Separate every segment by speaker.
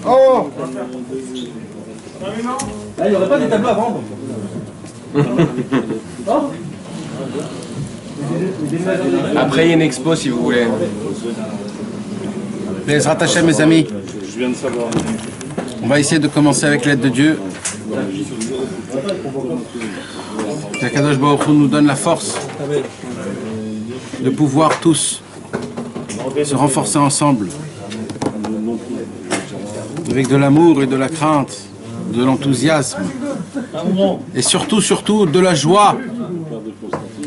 Speaker 1: Oh!
Speaker 2: Il n'y aurait pas des tableaux à vendre.
Speaker 3: Après, il y a une expo si vous voulez.
Speaker 1: Bezrat Hashem, mes amis,
Speaker 4: Je viens de savoir.
Speaker 1: on va essayer de commencer avec l'aide de Dieu. Qu'Akadosh Baruch Hu nous donne la force de pouvoir tous se renforcer ensemble avec de l'amour et de la crainte, de l'enthousiasme et surtout de la joie.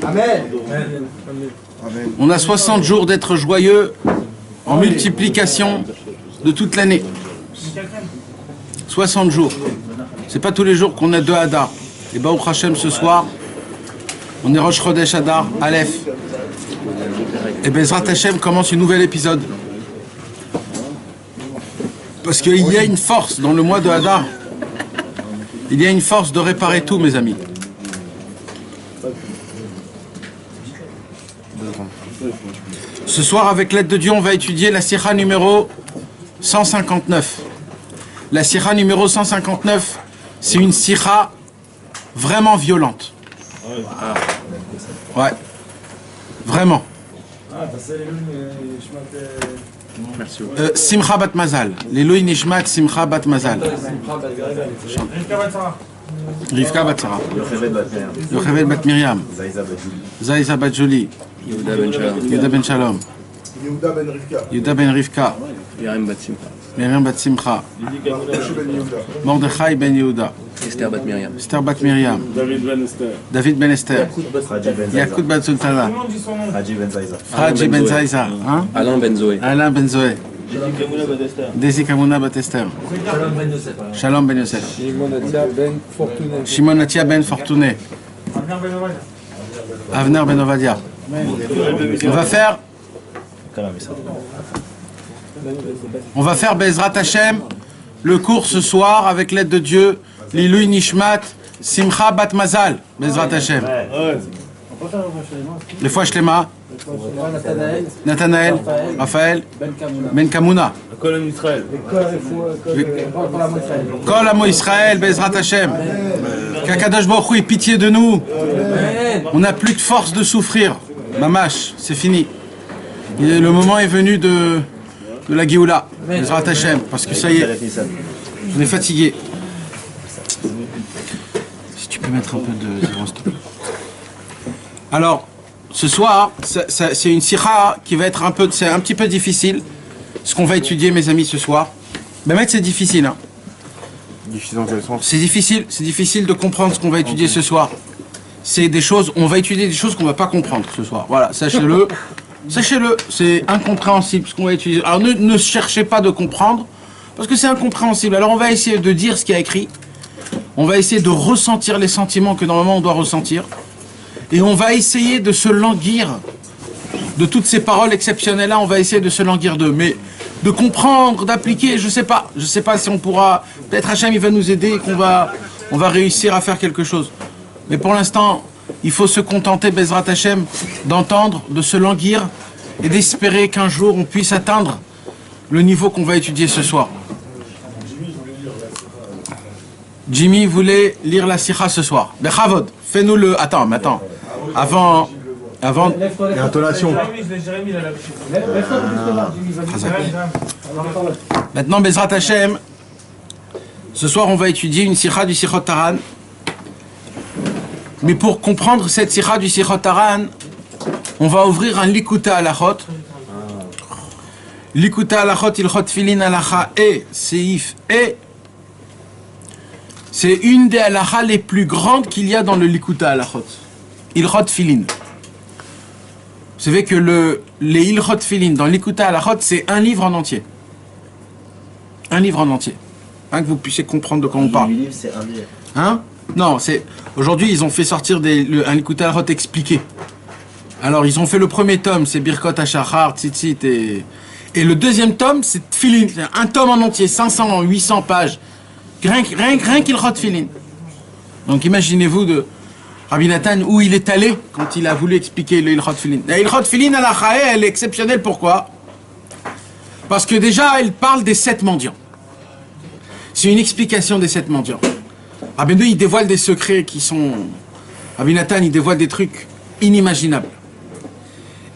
Speaker 2: Amen.
Speaker 1: On a 60 jours d'être joyeux en multiplication de toute l'année. 60 jours. C'est pas tous les jours qu'on a 2 Hadar. Et Baruch Hashem ce soir, on est Rosh Chodesh Hadar, Aleph. Et Bezrat Hashem commence un nouvel épisode. Parce qu'il y a une force dans le mois de Hadar. Il y a une force de réparer tout, mes amis. Ce soir, avec l'aide de Dieu, on va étudier la Sikha numéro 159. La Sikha numéro 159, c'est une Sikha vraiment violente. Ouais. Vraiment. Simcha Bat Mazal. L'Eloi Nishmat Simcha Bat Mazal. Rivka Bat Sarah. Yocheved Bat Miriam. Zaiza Bat Jolie. Yehuda Ben Shalom. Yehuda Ben Rivka. Miriam Bat Simcha. Mordechai Ben Yehuda.
Speaker 3: Esther Bat Miriam.
Speaker 1: Esther Bat Miriam. David Ben Esther. Yakut Bat Sultana. Fradji Ben Zaiza.
Speaker 3: Alain Ben Zoé.
Speaker 1: Alain Ben Zoé. Desi Kamuna Bat Esther. Shalom Ben Yosef. Shimon Natia Ben Fortuné. Avner Ben Ovadia. On va faire Bezrat Hashem le cours ce soir avec l'aide de Dieu. L'Ilui Nishmat Simcha Bat Mazal. Bezrat Hashem. Les fois Shlema. Nathanaël. Raphaël. Ben Kamuna.
Speaker 4: Kol Israël.
Speaker 1: Kol Amo Israël. Bezrat Hashem. Qu'Akadosh Baruch Hu ait pitié de nous. On n'a plus de force de souffrir. Mamash, c'est fini. Le moment est venu de la Géoula. Bezrat Hashem. Parce que ça y est, on est fatigué. Si tu peux mettre un peu de zéro stop. Alors, ce soir, c'est une sikha qui va être un petit peu difficile. Ce qu'on va étudier, mes amis, ce soir. Mais c'est difficile. Hein.
Speaker 4: Difficile dans quel sens?
Speaker 1: C'est difficile de comprendre ce qu'on va étudier ce soir. On va étudier des choses qu'on va pas comprendre ce soir. Voilà, sachez-le. Sachez-le, c'est incompréhensible ce qu'on va étudier. Alors ne cherchez pas de comprendre, parce que c'est incompréhensible. Alors on va essayer de dire ce qu'il y a écrit. On va essayer de ressentir les sentiments que normalement on doit ressentir. Et on va essayer de se languir de toutes ces paroles exceptionnelles-là. On va essayer de se languir d'eux. Mais de comprendre, d'appliquer, je sais pas. Je sais pas si on pourra. Peut-être Hachem il va nous aider et on va réussir à faire quelque chose. Mais pour l'instant, il faut se contenter, Bezrat Hashem, d'entendre, de se languir et d'espérer qu'un jour on puisse atteindre le niveau qu'on va étudier ce soir. Jimmy voulait lire la sikha ce soir. Bechavod, fais-nous le. Attends. Avant.
Speaker 4: L'intonation.
Speaker 1: Maintenant, Bezrat Hashem, ce soir on va étudier une sikha du Sichot Taran. Mais pour comprendre cette sikha du Sichot Taran, on va ouvrir un Likuta Halachot. Likuta Halachot, Ilchot Tfilin Halacha et Seif et. C'est une des halachas les plus grandes qu'il y a dans le Likuta Halachot. Ilchot Tfilin. Vous savez que les Ilchot Tfilin dans Likuta Halachot, c'est un livre en entier. Un livre en entier. Hein, que vous puissiez comprendre de quoi on parle.
Speaker 5: C'est un livre.
Speaker 1: Hein? Non, c'est. Aujourd'hui, ils ont fait sortir un Likuta Halachot expliqué. Alors, ils ont fait le premier tome, c'est Birkot Hashachar, Tzitzit et le deuxième tome, c'est Tfilin. C'est un tome en entier, 500, 800 pages. Rien qu'Ilchot Tfilin. Donc, imaginez-vous de Rabbi Nathan où il est allé quand il a voulu expliquer le Ilchot Tfilin. La Ilchot Tfilin à la Chaé, elle est exceptionnelle. Pourquoi? Parce que déjà, elle parle des 7 mendiants. c'est une explication des 7 mendiants. Rabbeinu, il dévoile des secrets qui sont... Rabbi Nathan, il dévoile des trucs inimaginables.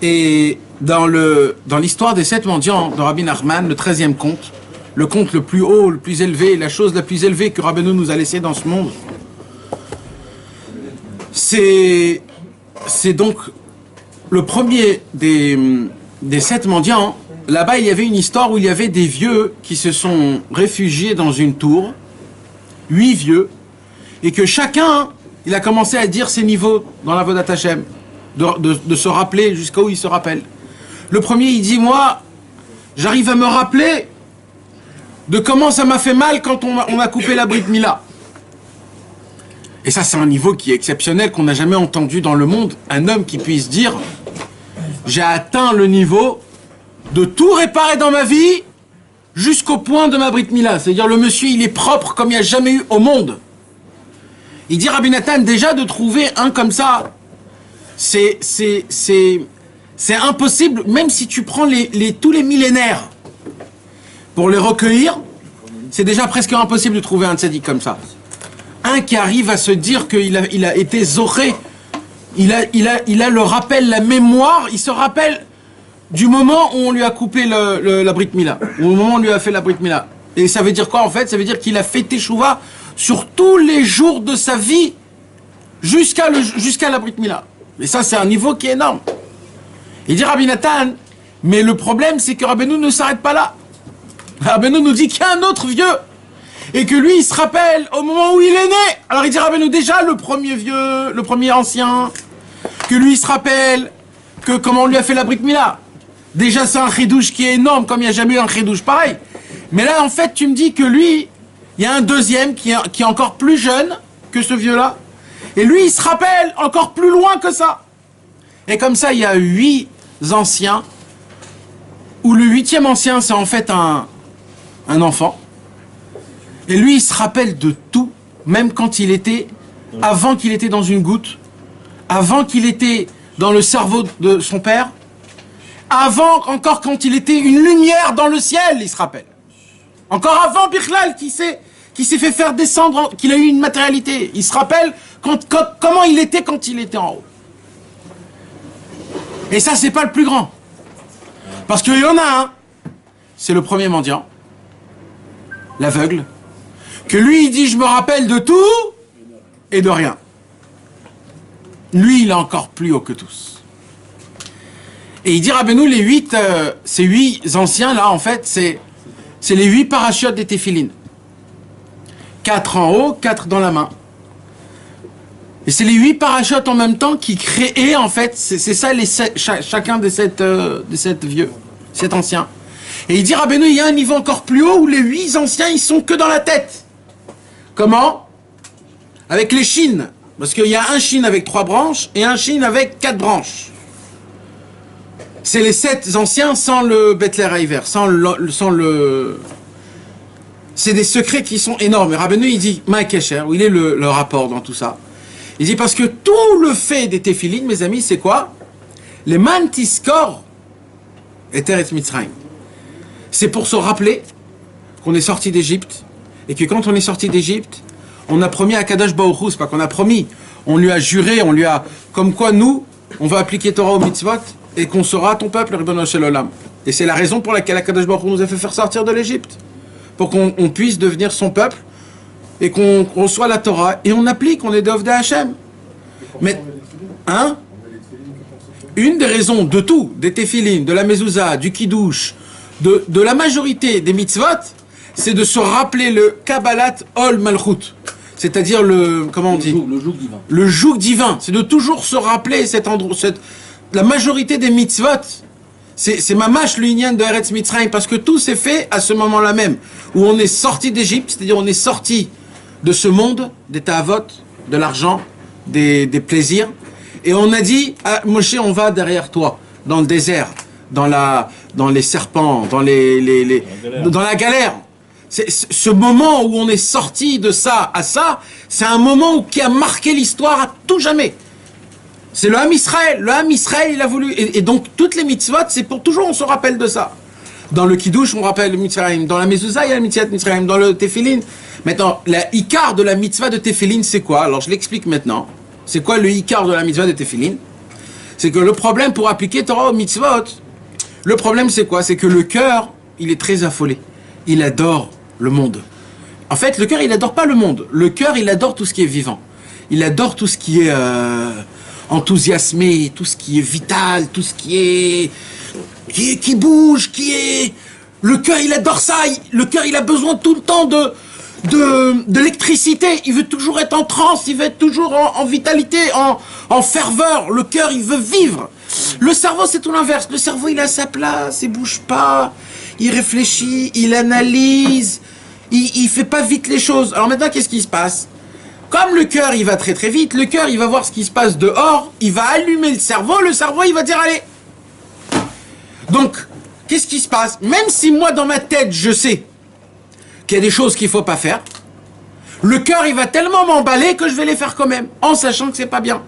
Speaker 1: Et dans l'histoire des 7 mendiants de Rabbi Nachman, le 13e conte, le conte le plus haut, le plus élevé, la chose la plus élevée que Rabbeinu nous a laissée dans ce monde, c'est donc le premier des 7 mendiants. Là-bas, il y avait une histoire où il y avait des vieux qui se sont réfugiés dans une tour, 8 vieux, et que chacun, il a commencé à dire ses niveaux dans la Vodat Hashem, de se rappeler jusqu'à où il se rappelle. Le premier, il dit, moi, j'arrive à me rappeler de comment ça m'a fait mal quand on a coupé la Brit Mila. Et ça, c'est un niveau qui est exceptionnel, qu'on n'a jamais entendu dans le monde. Un homme qui puisse dire, j'ai atteint le niveau de tout réparer dans ma vie jusqu'au point de ma Brit Mila. C'est-à-dire, le monsieur, il est propre comme il n'y a jamais eu au monde. Il dit, Rabbi Nathan, déjà de trouver un comme ça, c'est impossible, même si tu prends tous les millénaires pour les recueillir, c'est déjà presque impossible de trouver un tzaddik comme ça. Un qui arrive à se dire qu'il a été zoré, il a le rappel, la mémoire, il se rappelle du moment où on lui a coupé la Brit Mila, ou au moment où on lui a fait la Brit Mila. Et ça veut dire quoi en fait? Ça veut dire qu'il a fait Teshuvah sur tous les jours de sa vie jusqu'à la Brit Mila. Et ça, c'est un niveau qui est énorme. Il dit Rabbi Nathan, mais le problème, c'est que Rabbeinu ne s'arrête pas là. Rabbeinu nous dit qu'il y a un autre vieux, et que lui, il se rappelle au moment où il est né. Alors il dit Rabbeinu, déjà, le premier vieux, le premier ancien, que lui, il se rappelle que comment on lui a fait la Brit Mila. Déjà, c'est un chidouche qui est énorme, comme il n'y a jamais eu un chidouche pareil. Mais là, en fait, tu me dis que lui, il y a un deuxième qui est encore plus jeune que ce vieux-là. Et lui, il se rappelle encore plus loin que ça. Et comme ça, il y a 8 anciens, où le 8e ancien, c'est en fait un enfant. Et lui, il se rappelle de tout, même quand il était, avant qu'il était dans une goutte, avant qu'il était dans le cerveau de son père, avant encore quand il était une lumière dans le ciel, il se rappelle. Encore avant Bichlal, qui s'est fait faire descendre, qu'il a eu une matérialité. Il se rappelle comment il était quand il était en haut. Et ça, c'est pas le plus grand. Parce qu'il y en a un, c'est le premier mendiant, l'aveugle, que lui, il dit, je me rappelle de tout et de rien. Lui, il est encore plus haut que tous. Et il dit, Rabbeinu, ces 8 anciens-là, en fait, c'est les 8 parachutes des téphilines. 4 en haut, 4 dans la main. Et c'est les 8 parachutes en même temps qui créaient, en fait, c'est ça, chacun des 7 vieux, 7 anciens. Et il dit, Rabbeinu, il y a un niveau encore plus haut où les 8 anciens, ils sont que dans la tête. Comment? Avec les chines. Parce qu'il y a un chine avec 3 branches et un chine avec 4 branches. C'est les 7 anciens sans le Betler Haïver, sans le... C'est des secrets qui sont énormes. Et Rabbeinu, il dit, Ma'akesher, où il est le rapport dans tout ça. Il dit, parce que tout le fait des téphilines, mes amis, c'est quoi? Les mantiskor et Teretz Mitzrayim. C'est pour se rappeler qu'on est sorti d'Égypte, et que quand on est sorti d'Égypte, on a promis à Kadosh Baruch Hu, c'est pas qu'on a promis, on lui a juré, on lui a... Comme quoi, nous, on va appliquer Torah au mitzvot, et qu'on sera ton peuple, Ribbono Shel Olam. Et c'est la raison pour laquelle Kadosh Baruch Hu nous a fait faire sortir de l'Égypte. Pour qu'on puisse devenir son peuple, et qu'on reçoit la Torah, et on applique, on est d'Ovdei Hashem. Mais, hein? Une des raisons de tout, des téphilines, de la mezouza, du kiddush, de la majorité des mitzvot, c'est de se rappeler le Kabbalat Ol Malchut. C'est-à-dire comment on dit?
Speaker 2: Le joug divin.
Speaker 1: Le joug divin. C'est de toujours se rappeler la majorité des mitzvot. C'est mamash le inyan de Eretz Mitzrayim, parce que tout s'est fait à ce moment-là même, où on est sorti d'Égypte, c'est-à-dire on est sorti de ce monde, des ta'avot, de l'argent, des plaisirs, et on a dit, ah, Moshe, on va derrière toi, dans le désert, dans les serpents, dans la galère. Ce moment où on est sorti de ça à ça, c'est un moment qui a marqué l'histoire à tout jamais. C'est le Ham Israël. Le Ham Israël, il a voulu... Et donc, toutes les mitzvot, c'est pour toujours, on se rappelle de ça. Dans le Kiddush, on rappelle le Mitzrayim. Dans la Mezouza, il y a le Mitzvah de Mitzrayim. Dans le Tefillin. Maintenant, la Ikar de la Mitzvah de Tefillin, c'est quoi? Alors, je l'explique maintenant. C'est quoi le Ikar de la Mitzvah de Tefillin? C'est que le problème pour appliquer Torah au Mitzvot, le problème c'est quoi? C'est que le cœur, il est très affolé. Il adore le monde. En fait, le cœur, il adore pas le monde. Le cœur, il adore tout ce qui est vivant. Il adore tout ce qui est enthousiasmé, tout ce qui est vital, tout ce qui bouge, qui est... Le cœur, il adore ça. Le cœur, il a besoin tout le temps d'électricité. Il veut toujours être en transe, il veut être toujours en vitalité, en ferveur. Le cœur, il veut vivre. Le cerveau, c'est tout l'inverse. Le cerveau, il a sa place, il bouge pas, il réfléchit, il analyse, il fait pas vite les choses. Alors maintenant, qu'est-ce qui se passe? Comme le cœur, il va très très vite, le cœur, il va voir ce qui se passe dehors, il va allumer le cerveau, il va dire allez. Donc, qu'est-ce qui se passe? Même si moi, dans ma tête, je sais qu'il y a des choses qu'il faut pas faire, le cœur, il va tellement m'emballer que je vais les faire quand même, en sachant que c'est pas bien.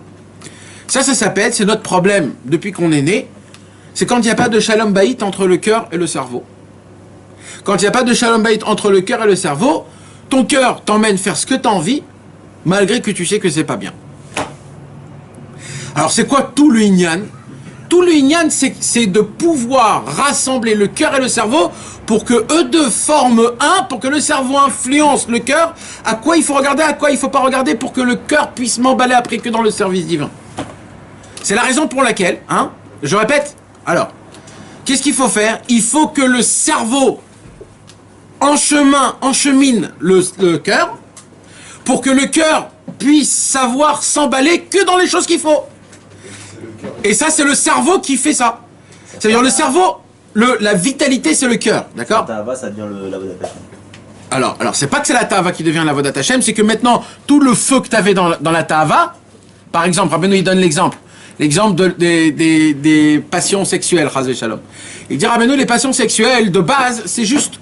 Speaker 1: Ça s'appelle, c'est notre problème depuis qu'on est né, c'est quand il n'y a pas de shalom bayit entre le cœur et le cerveau. Quand il n'y a pas de shalom bayit entre le cœur et le cerveau, ton cœur t'emmène faire ce que tu as envie, malgré que tu sais que c'est pas bien. Alors c'est quoi tout le Inyan? Tout le Inyan, c'est de pouvoir rassembler le cœur et le cerveau pour que eux deux forment un, pour que le cerveau influence le cœur, à quoi il faut regarder, à quoi il ne faut pas regarder, pour que le cœur puisse m'emballer après que dans le service divin. C'est la raison pour laquelle, je répète, alors, qu'est-ce qu'il faut faire? Il faut que le cerveau enchemine le cœur, pour que le cœur puisse savoir s'emballer que dans les choses qu'il faut. Et ça, c'est le cerveau qui fait ça. C'est-à-dire le cerveau, la vitalité, c'est le cœur, d'accord?
Speaker 2: La Tahava, ça devient la Avodat Hashem.
Speaker 1: Alors, c'est pas que c'est la Tahava qui devient la Avodat Hashem, c'est que maintenant, tout le feu que tu avais dans la Tahava, par exemple, Rabbeinu, il donne l'exemple des passions sexuelles, Chazvé Shalom. Il dit, Rabbeinu, les passions sexuelles, de base, c'est juste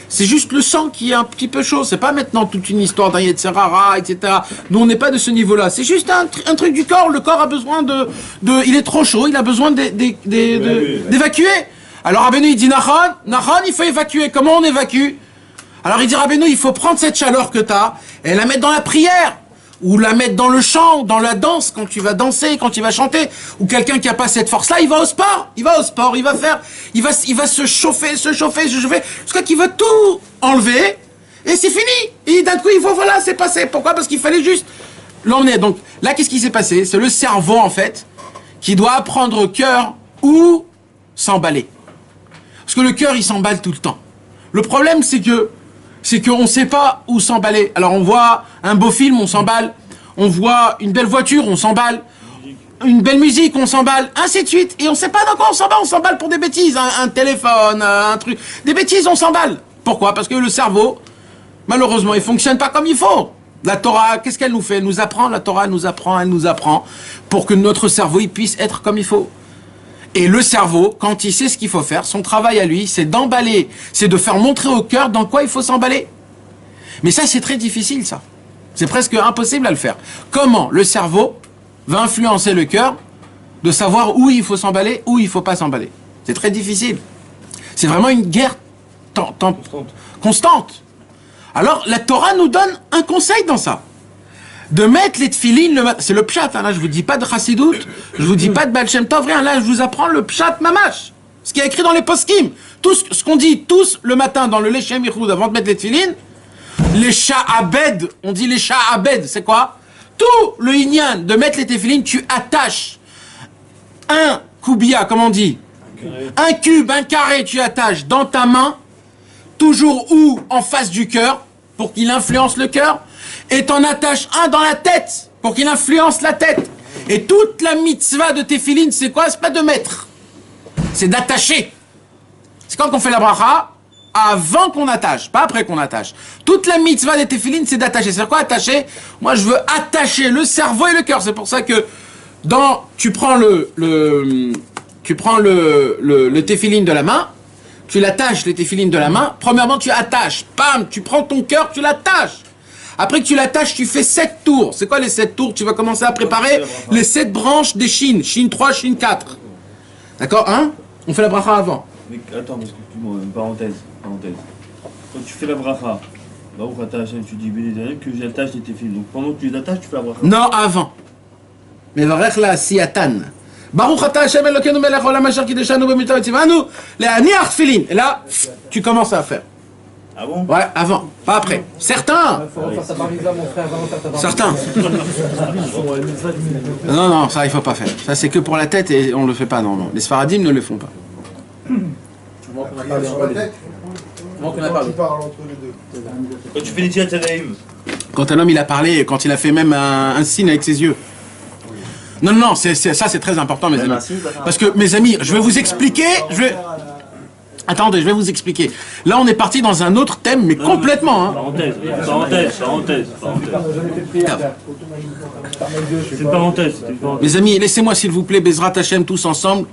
Speaker 1: c'est juste le sang qui est un petit peu chaud. C'est pas maintenant toute une histoire d'un Yetzerara, etc. Nous, on n'est pas de ce niveau-là. C'est juste un truc du corps. Le corps a besoin il est trop chaud, il a besoin d'évacuer. Alors Rabbeinu, il dit, Nahon, il faut évacuer. Comment on évacue? Alors il dit, Rabbeinu, il faut prendre cette chaleur que tu as et la mettre dans la prière. Ou la mettre dans le chant, dans la danse, quand tu vas danser, quand tu vas chanter. Ou quelqu'un qui n'a pas cette force-là, il va au sport. Il va se chauffer, jusqu'à qu'il va tout enlever, et c'est fini. Et d'un coup, voilà, c'est passé. Pourquoi? Parce qu'il fallait juste l'emmener. Donc là, qu'est-ce qui s'est passé? C'est le cerveau, en fait, qui doit apprendre au cœur où s'emballer. Parce que le cœur, il s'emballe tout le temps. Le problème, c'est qu'on ne sait pas où s'emballer. Alors on voit un beau film, on s'emballe. On voit une belle voiture, on s'emballe. Une belle musique, on s'emballe. Ainsi de suite. Et on ne sait pas dans quoi on s'emballe. On s'emballe pour des bêtises. Un téléphone, un truc. Des bêtises, on s'emballe. Pourquoi? Parce que le cerveau, malheureusement, il ne fonctionne pas comme il faut. La Torah, qu'est-ce qu'elle nous fait? Elle nous apprend. La Torah, elle nous apprend pour que notre cerveau il puisse être comme il faut. Et le cerveau, quand il sait ce qu'il faut faire, son travail à lui, c'est d'emballer, c'est de faire montrer au cœur dans quoi il faut s'emballer. Mais ça, c'est très difficile, ça. C'est presque impossible à le faire. Comment le cerveau va influencer le cœur de savoir où il faut s'emballer, où il ne faut pas s'emballer? C'est très difficile. C'est vraiment une guerre constante. Alors, la Torah nous donne un conseil dans ça. De mettre les tefilines, c'est le pshat, là je vous dis pas de chassidut, je vous dis pas de Baal Shem Tov, rien, là je vous apprends le pshat mamash, ce qui est écrit dans les poskim, tout ce qu'on dit tous le matin dans le Lechem Yichud avant de mettre les tefilines, les sha'abed, on dit les sha'abed, c'est quoi? Tout le inyan de mettre les tefilines, tu attaches un koubia, comme on dit, un cube, un carré, tu attaches dans ta main, toujours où en face du cœur, pour qu'il influence le cœur, et t'en attaches un dans la tête, pour qu'il influence la tête. Et toute la mitzvah de tefilin, c'est quoi? C'est pas de mettre, c'est d'attacher. C'est quand on fait la bracha, avant qu'on attache, pas après qu'on attache. Toute la mitzvah des tefilin, c'est d'attacher. C'est quoi attacher? Moi, je veux attacher le cerveau et le cœur. C'est pour ça que tu prends le tefilin de la main, tu l'attaches, les tefilin de la main. Premièrement, tu attaches. Pam, tu prends ton cœur, tu l'attaches. Après que tu l'attaches, tu fais 7 tours. C'est quoi les 7 tours? Tu vas commencer à préparer les 7 branches des chines. Chine 3, chine 4. D'accord? 1, On fait la bracha avant.
Speaker 2: Mais attends, excuse-moi, une parenthèse. Quand tu fais la bracha, Baruch Ata Hashem, tu dis béni que j'attache tes fils. Donc pendant que tu les attaches, tu fais la bracha.
Speaker 1: Non, avant. Mais varech la siatan. Baruch Ata Hashem Elokeinu melech haolam asher kideshanu b'mitzvot tzivanu le'aniach tefillin. Et là, tu commences à faire.
Speaker 2: Ah bon?
Speaker 1: Ouais, avant, pas après. Certains. Certains. Non, ça il faut pas faire. Ça c'est que pour la tête et on le fait pas, non. Les Sfaradim ne le font pas.
Speaker 2: Quand tu fais les tirs Tadaïm.
Speaker 1: Quand un homme il a parlé, quand il a fait même un signe avec ses yeux. Non, ça c'est très important, mes amis. Parce que, mes amis, je vais vous expliquer. Attendez, je vais vous expliquer. Là, on est parti dans un autre thème, mais complètement. Hein.
Speaker 2: Parenthèse. C'est une parenthèse.
Speaker 1: Mes amis, laissez-moi s'il vous plaît, Bezrat Hashem, tous ensemble.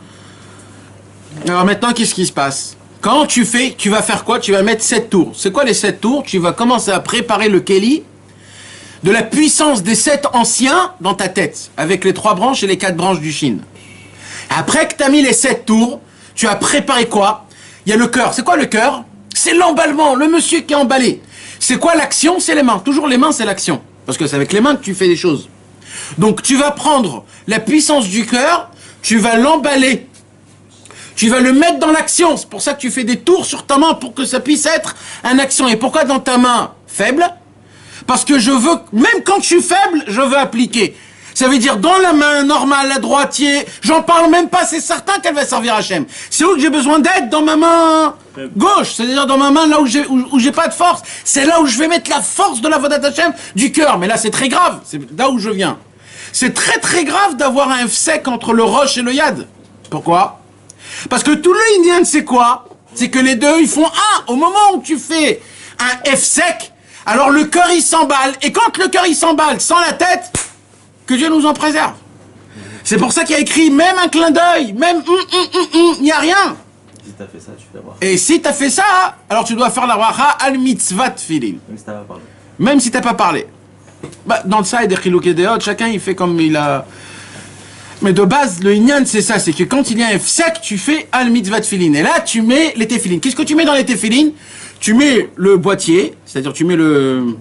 Speaker 1: Alors maintenant, qu'est-ce qui se passe? Quand tu vas faire quoi? Tu vas mettre 7 tours. C'est quoi les 7 tours? Tu vas commencer à préparer le Kéli de la puissance des 7 anciens dans ta tête, avec les 3 branches et les 4 branches du Shin. Après que tu as mis les 7 tours, tu as préparé quoi? Il y a le cœur. C'est quoi le cœur? C'est l'emballement, le monsieur qui est emballé. C'est quoi l'action? C'est les mains. Toujours les mains, c'est l'action. Parce que c'est avec les mains que tu fais des choses. Donc tu vas prendre la puissance du cœur, tu vas l'emballer. Tu vas le mettre dans l'action. C'est pour ça que tu fais des tours sur ta main pour que ça puisse être une action. Et pourquoi dans ta main faible? Parce que je veux, même quand je suis faible, je veux appliquer. Ça veut dire dans la main normale, la droitier, j'en parle même pas, c'est certain qu'elle va servir à Hachem. C'est où que j'ai besoin d'aide? Dans ma main gauche, c'est-à-dire dans ma main là où j'ai pas de force. C'est là où je vais mettre la force de la Vodat Hachem du cœur. Mais là c'est très grave, c'est là où je viens. C'est très très grave d'avoir un F sec entre le roche et le yad. Pourquoi? Parce que tout le Indian c'est quoi? C'est que les deux ils font un. Au moment où tu fais un F sec, alors le cœur il s'emballe. Et quand le cœur il s'emballe sans la tête, que Dieu nous en préserve. C'est pour ça qu'il y a écrit même un clin d'œil, même il n'y a rien.
Speaker 2: Si t'as fait ça, tu fais la bracha.
Speaker 1: Et si t'as fait ça, alors tu dois faire la bracha al mitzvah tefillin.
Speaker 2: Même si t'as pas parlé.
Speaker 1: Même si t'as pas parlé. Bah, dans ça, il y a des chilukei deot, chacun il fait comme il a. Mais de base, le inyan c'est ça, c'est que quand il y a un sec, tu fais al mitzvah tefillin. Et là, tu mets les tefillin. Qu'est-ce que tu mets dans les tefillin? Tu mets le boîtier, c'est-à-dire tu mets le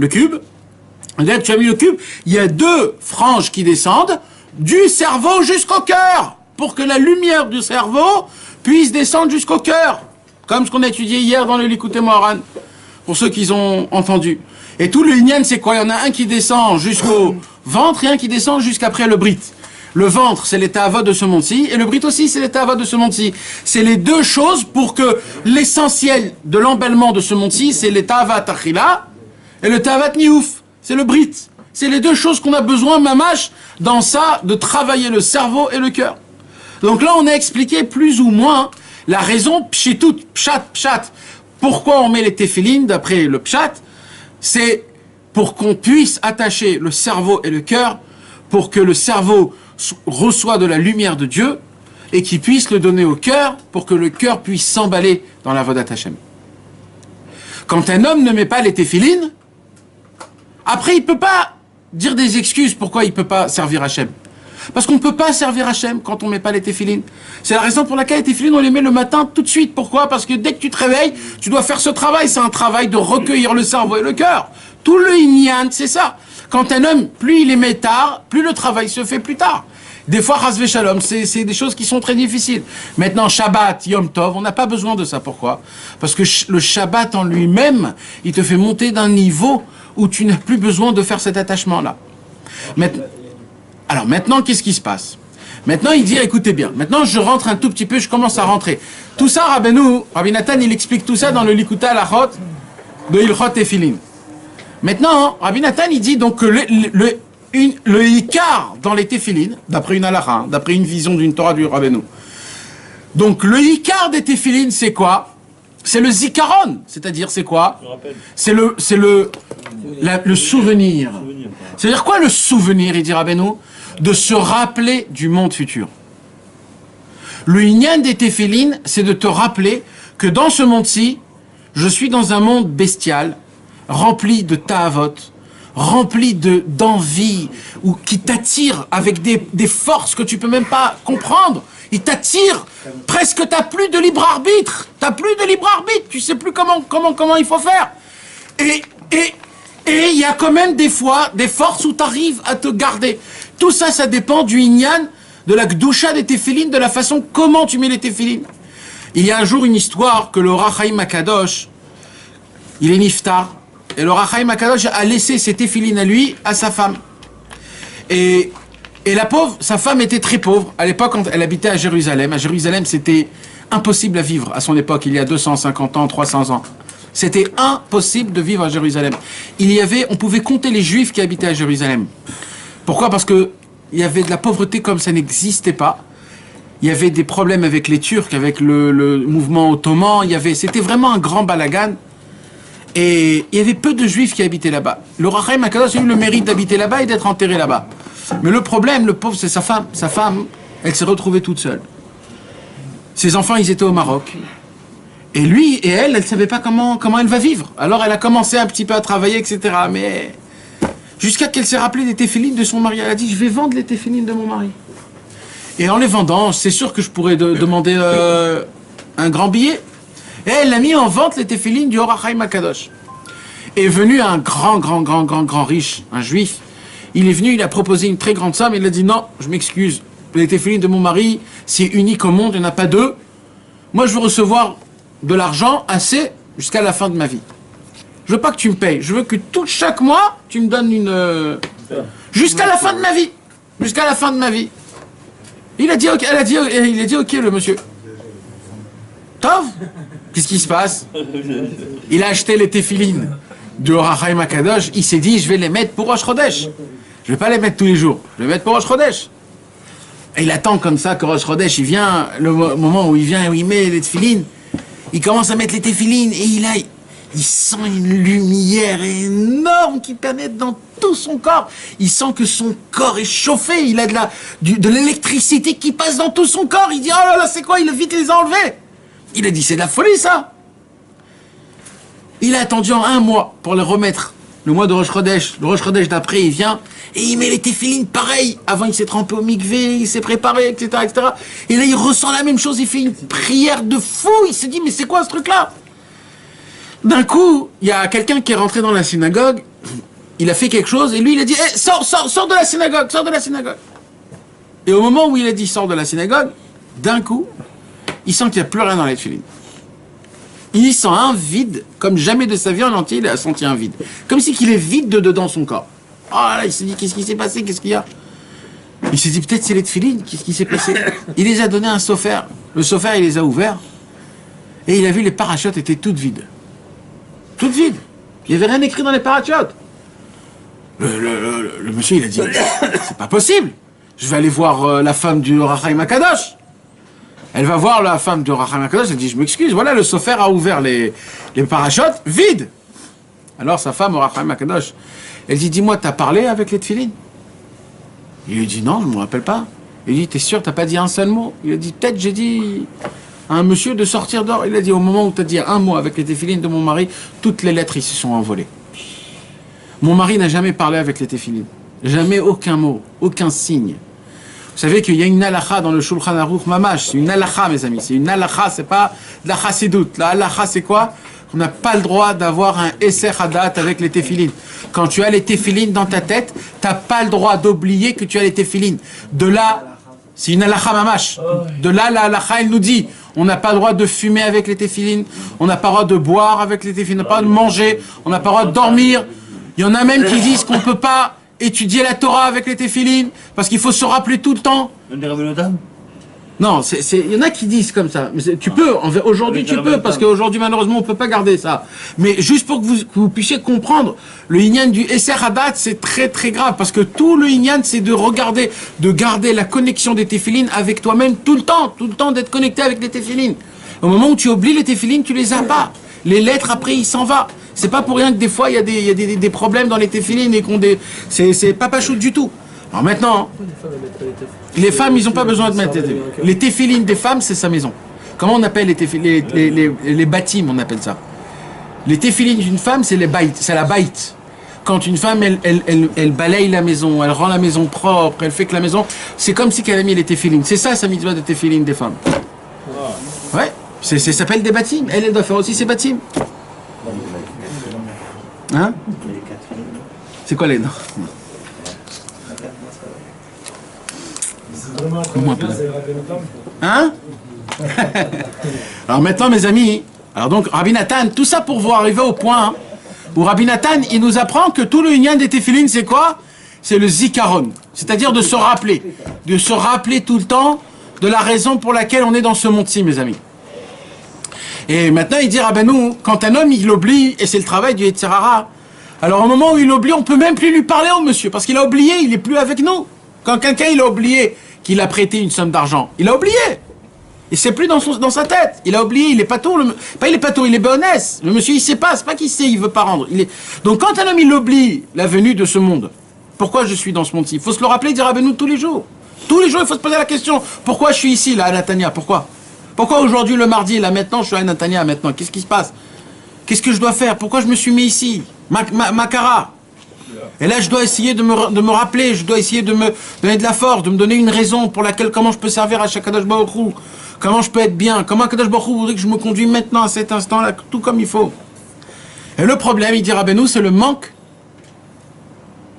Speaker 1: cube. Là, tu as mis le cube, il y a 2 franges qui descendent du cerveau jusqu'au cœur, pour que la lumière du cerveau puisse descendre jusqu'au cœur, comme ce qu'on a étudié hier dans le Likutei Moharan, pour ceux qui ont entendu. Et tout le Inyan, c'est quoi? Il y en a un qui descend jusqu'au ventre et un qui descend jusqu'après le brit. Le ventre, c'est l'état avod de ce monde-ci, et le brit aussi, c'est l'état avod de ce monde-ci. C'est les 2 choses pour que l'essentiel de l'emballement de ce monde-ci, c'est l'état avat achila et le tavat niouf. C'est le brit. C'est les 2 choses qu'on a besoin, mamash, dans ça, de travailler le cerveau et le cœur. Donc là, on a expliqué plus ou moins la raison, pshitut, pshat. Pourquoi on met les téphilines, d'après le pshat, c'est pour qu'on puisse attacher le cerveau et le cœur, pour que le cerveau reçoit de la lumière de Dieu, et qu'il puisse le donner au cœur, pour que le cœur puisse s'emballer dans la Vodat Hashem. Quand un homme ne met pas les téphilines, après, il ne peut pas dire des excuses pourquoi il ne peut pas servir Hachem. Parce qu'on ne peut pas servir Hachem quand on ne met pas les téphilines. C'est la raison pour laquelle les téphilines, on les met le matin tout de suite. Pourquoi? Parce que dès que tu te réveilles, tu dois faire ce travail. C'est un travail de recueillir le cerveau et le cœur. Tout le inyan, c'est ça. Quand un homme, plus il les met tard, plus le travail se fait plus tard. Des fois, Chas Shalom, c'est des choses qui sont très difficiles. Maintenant, Shabbat, Yom Tov, on n'a pas besoin de ça. Pourquoi? Parce que le Shabbat en lui-même, il te fait monter d'un niveau où tu n'as plus besoin de faire cet attachement-là. Alors maintenant, qu'est-ce qui se passe? Maintenant, il dit, écoutez bien, maintenant je rentre un tout petit peu, je commence à rentrer. Tout ça, Rabbi Nathan, il explique tout ça dans le Likutei Halachot de Ilchot Tefillin. Maintenant, Rabbi Nathan, il dit donc que le Ikar dans les Tefillin, d'après une halacha, d'après une vision d'une Torah du Rabbeinu. Donc le Ikar des Tefillin, c'est quoi? C'est le Zikaron, c'est-à-dire c'est quoi? C'est le souvenir. C'est-à-dire quoi le souvenir, il dit Rabbeinu? De se rappeler du monde futur. Le Inyan des Tefillin, c'est de te rappeler que dans ce monde-ci, je suis dans un monde bestial, rempli de ta'avot, rempli d'envie, ou qui t'attire avec des forces que tu peux même pas comprendre. il t'attire. Presque t'as plus de libre arbitre. T'as plus de libre arbitre. Tu sais plus comment il faut faire. Et il y a quand même des fois des forces où tu arrives à te garder. Tout ça, ça dépend du inyan, de la gdoucha des téfilines, de la façon comment tu mets les téfilines. Il y a un jour une histoire que le Ohr HaChaim HaKadosh, il est niftar, et le Ohr HaChaim HaKadosh a laissé ses téfilines à lui, à sa femme. Et la pauvre, sa femme était très pauvre. À l'époque, quand elle habitait à Jérusalem. À Jérusalem, c'était impossible à vivre à son époque, il y a 250 ans, 300 ans. C'était impossible de vivre à Jérusalem. On pouvait compter les Juifs qui habitaient à Jérusalem. Pourquoi? Parce que il y avait de la pauvreté comme ça n'existait pas. Il y avait des problèmes avec les Turcs, avec le mouvement ottoman. C'était vraiment un grand balagan. Et il y avait peu de Juifs qui habitaient là-bas. Le Ohr HaChaim HaKadosh a eu le mérite d'habiter là-bas et d'être enterré là-bas. Mais le problème, le pauvre, c'est sa femme. Sa femme, elle s'est retrouvée toute seule. Ses enfants, ils étaient au Maroc. Et lui et elle ne savaient pas comment elle va vivre. Alors elle a commencé un petit peu à travailler, etc. Mais jusqu'à qu'elle s'est rappelée des téfilines de son mari. Elle a dit, je vais vendre les téfilines de mon mari. Et en les vendant, c'est sûr que je pourrais demander un grand billet. Et elle a mis en vente les téfilines du Ohr HaChaim HaKadosh. Est venu un grand riche, un juif. Il est venu, il a proposé une très grande somme. Il a dit, non, je m'excuse. Les téfilines de mon mari, c'est unique au monde, il n'y en a pas deux. Moi, je veux recevoir de l'argent assez jusqu'à la fin de ma vie. Je veux pas que tu me payes. Je veux que chaque mois, tu me donnes jusqu'à la fin de ma vie. Jusqu'à la fin de ma vie. Il a dit ok, le monsieur. Tov, qu'est-ce qui se passe? Il a acheté les téfilines de Ohr HaChaim HaKadosh. Il s'est dit, je vais les mettre pour Rosh Chodesh. Je vais pas les mettre tous les jours. Je vais les mettre pour Rosh Chodesh. Et il attend comme ça que Rosh Chodesh, il vient, le moment où il vient, où il met les téfilines. Il commence à mettre les téfilines et il sent une lumière énorme qui pénètre dans tout son corps. Il sent que son corps est chauffé. Il a de l'électricité qui passe dans tout son corps. Il dit, oh là là, c'est quoi? Il a vite les enlever. Il a dit, c'est de la folie ça. Il a attendu en 1 mois pour les remettre. Le mois de Rosh Chodesh. Le Rosh Chodesh d'après, il vient et il met les téfilines pareil. Avant, il s'est trempé au mikvé, il s'est préparé, etc., etc. Et là, il ressent la même chose. Il fait une prière de fou. Il se dit, mais c'est quoi ce truc-là? D'un coup, il y a quelqu'un qui est rentré dans la synagogue. Il a fait quelque chose et lui, il a dit, hey, sors de la synagogue, sors de la synagogue. Et au moment où il a dit, sors de la synagogue, d'un coup, il sent qu'il n'y a plus rien dans les téfilines. Il sent un vide, comme jamais de sa vie en entier, il a senti un vide. Comme si qu'il est vide de dedans son corps. Oh là, il s'est dit, qu'est-ce qui s'est passé? Qu'est-ce qu'il y a? Il s'est dit, peut-être c'est les téfilines, qu'est-ce qui s'est passé? Il les a donné à un sofer. Le sofer, il les a ouverts. Et il a vu les parachutes étaient toutes vides. Toutes vides. Il n'y avait rien écrit dans les parachutes. Le monsieur, il a dit, c'est pas possible. Je vais aller voir la femme du Ohr HaChaim HaKadosh. Elle va voir la femme de Ohr HaChaim HaKadosh, elle dit, je m'excuse, voilà, le sofer a ouvert les parachutes vides. Alors sa femme, Ohr HaChaim HaKadosh, elle dit, dis-moi, t'as parlé avec les téfilines? Il lui dit, non, je ne me rappelle pas. Il dit, t'es sûr, t'as pas dit un seul mot? Il a dit, peut-être j'ai dit à un monsieur de sortir dehors. Il a dit, au moment où t'as dit un mot avec les téfilines de mon mari, toutes les lettres, ils se sont envolées. Mon mari n'a jamais parlé avec les téfilines. Jamais aucun mot, aucun signe. Vous savez qu'il y a une halakha dans le Shulchan Aruch Mamash. C'est une halakha, mes amis. C'est une halakha, c'est pas de la chassidoute. La halakha, c'est quoi? On n'a pas le droit d'avoir un esser hadat avec les téfilines. Quand tu as les téfilines dans ta tête, t'as pas le droit d'oublier que tu as les téfilines. De là, c'est une halakha mamash. De là, la halakha, elle nous dit, on n'a pas le droit de fumer avec les téfilines, on n'a pas le droit de boire avec les téfilines, on n'a pas le droit de manger, on n'a pas le droit de dormir. Il y en a même qui disent qu'on ne peut pas étudier la Torah avec les téfilines, parce qu'il faut se rappeler tout le temps. Non, il y en a qui disent comme ça. Mais tu peux, aujourd'hui tu peux, parce qu'aujourd'hui malheureusement on ne peut pas garder ça. Mais juste pour que vous puissiez comprendre, le inyan du Esser Hadat c'est très très grave, parce que tout le inyan c'est de garder la connexion des téfilines avec toi-même tout le temps d'être connecté avec les téfilines. Au moment où tu oublies les téfilines, tu les as pas. Les lettres après, il s'en va. C'est pas pour rien que des fois il y a des problèmes dans les téfilines et c'est pas pachoute du tout. Alors maintenant, les femmes, ils n'ont pas besoin de mettre les téfilines. Les téfilines des femmes, c'est sa maison. Comment on appelle les bâtiments, on appelle ça. Les téfilines d'une femme, c'est la baït. quand une femme, elle balaye la maison, elle rend la maison propre, elle fait que la maison... C'est comme si qu'elle a mis les téfilines. C'est ça, sa mitzvah de téfilines des femmes. Ouais, ça s'appelle des bâtiments. Elle doit faire aussi ses bâtiments. Hein? C'est quoi les noms? Hein? Alors maintenant, mes amis, alors donc Rabbi Nathan, tout ça pour vous arriver au point où Rabbi Nathan, il nous apprend que tout le union des téfilines, c'est quoi? C'est le zikaron, c'est-à-dire de se rappeler tout le temps de la raison pour laquelle on est dans ce monde-ci, mes amis. Et maintenant, il dit, Rabbeinu, quand un homme, il oublie, et c'est le travail du Yetzer Hara, alors au moment où il oublie, on peut même plus lui parler au monsieur, parce qu'il a oublié, il est plus avec nous. Quand quelqu'un, il a oublié qu'il a prêté une somme d'argent, il a oublié. Et c'est plus dans sa tête. Il a oublié, il est pas tout. Pas il est pas tout, il est béonnès. Le monsieur, il sait pas, c'est pas qu'il sait, il veut pas rendre. Donc quand un homme, il oublie la venue de ce monde, pourquoi je suis dans ce monde-ci? Il faut se le rappeler, dire Rabbeinu tous les jours. Tous les jours, il faut se poser la question, pourquoi je suis ici, là, à Natania? Pourquoi aujourd'hui, le mardi, là, maintenant, je suis à Natania, maintenant? Qu'est-ce qui se passe? Qu'est-ce que je dois faire? Pourquoi je me suis mis ici? Makara. Et là, je dois essayer de me rappeler, je dois essayer de me donner de la force, de me donner une raison pour laquelle, comment je peux servir à Kadosh Baruch Hu, comment je peux être bien, comment Kadosh Baruch Hu voudrait que je me conduise maintenant, à cet instant-là, tout comme il faut. Et le problème, il dit Rabbeinu, c'est le manque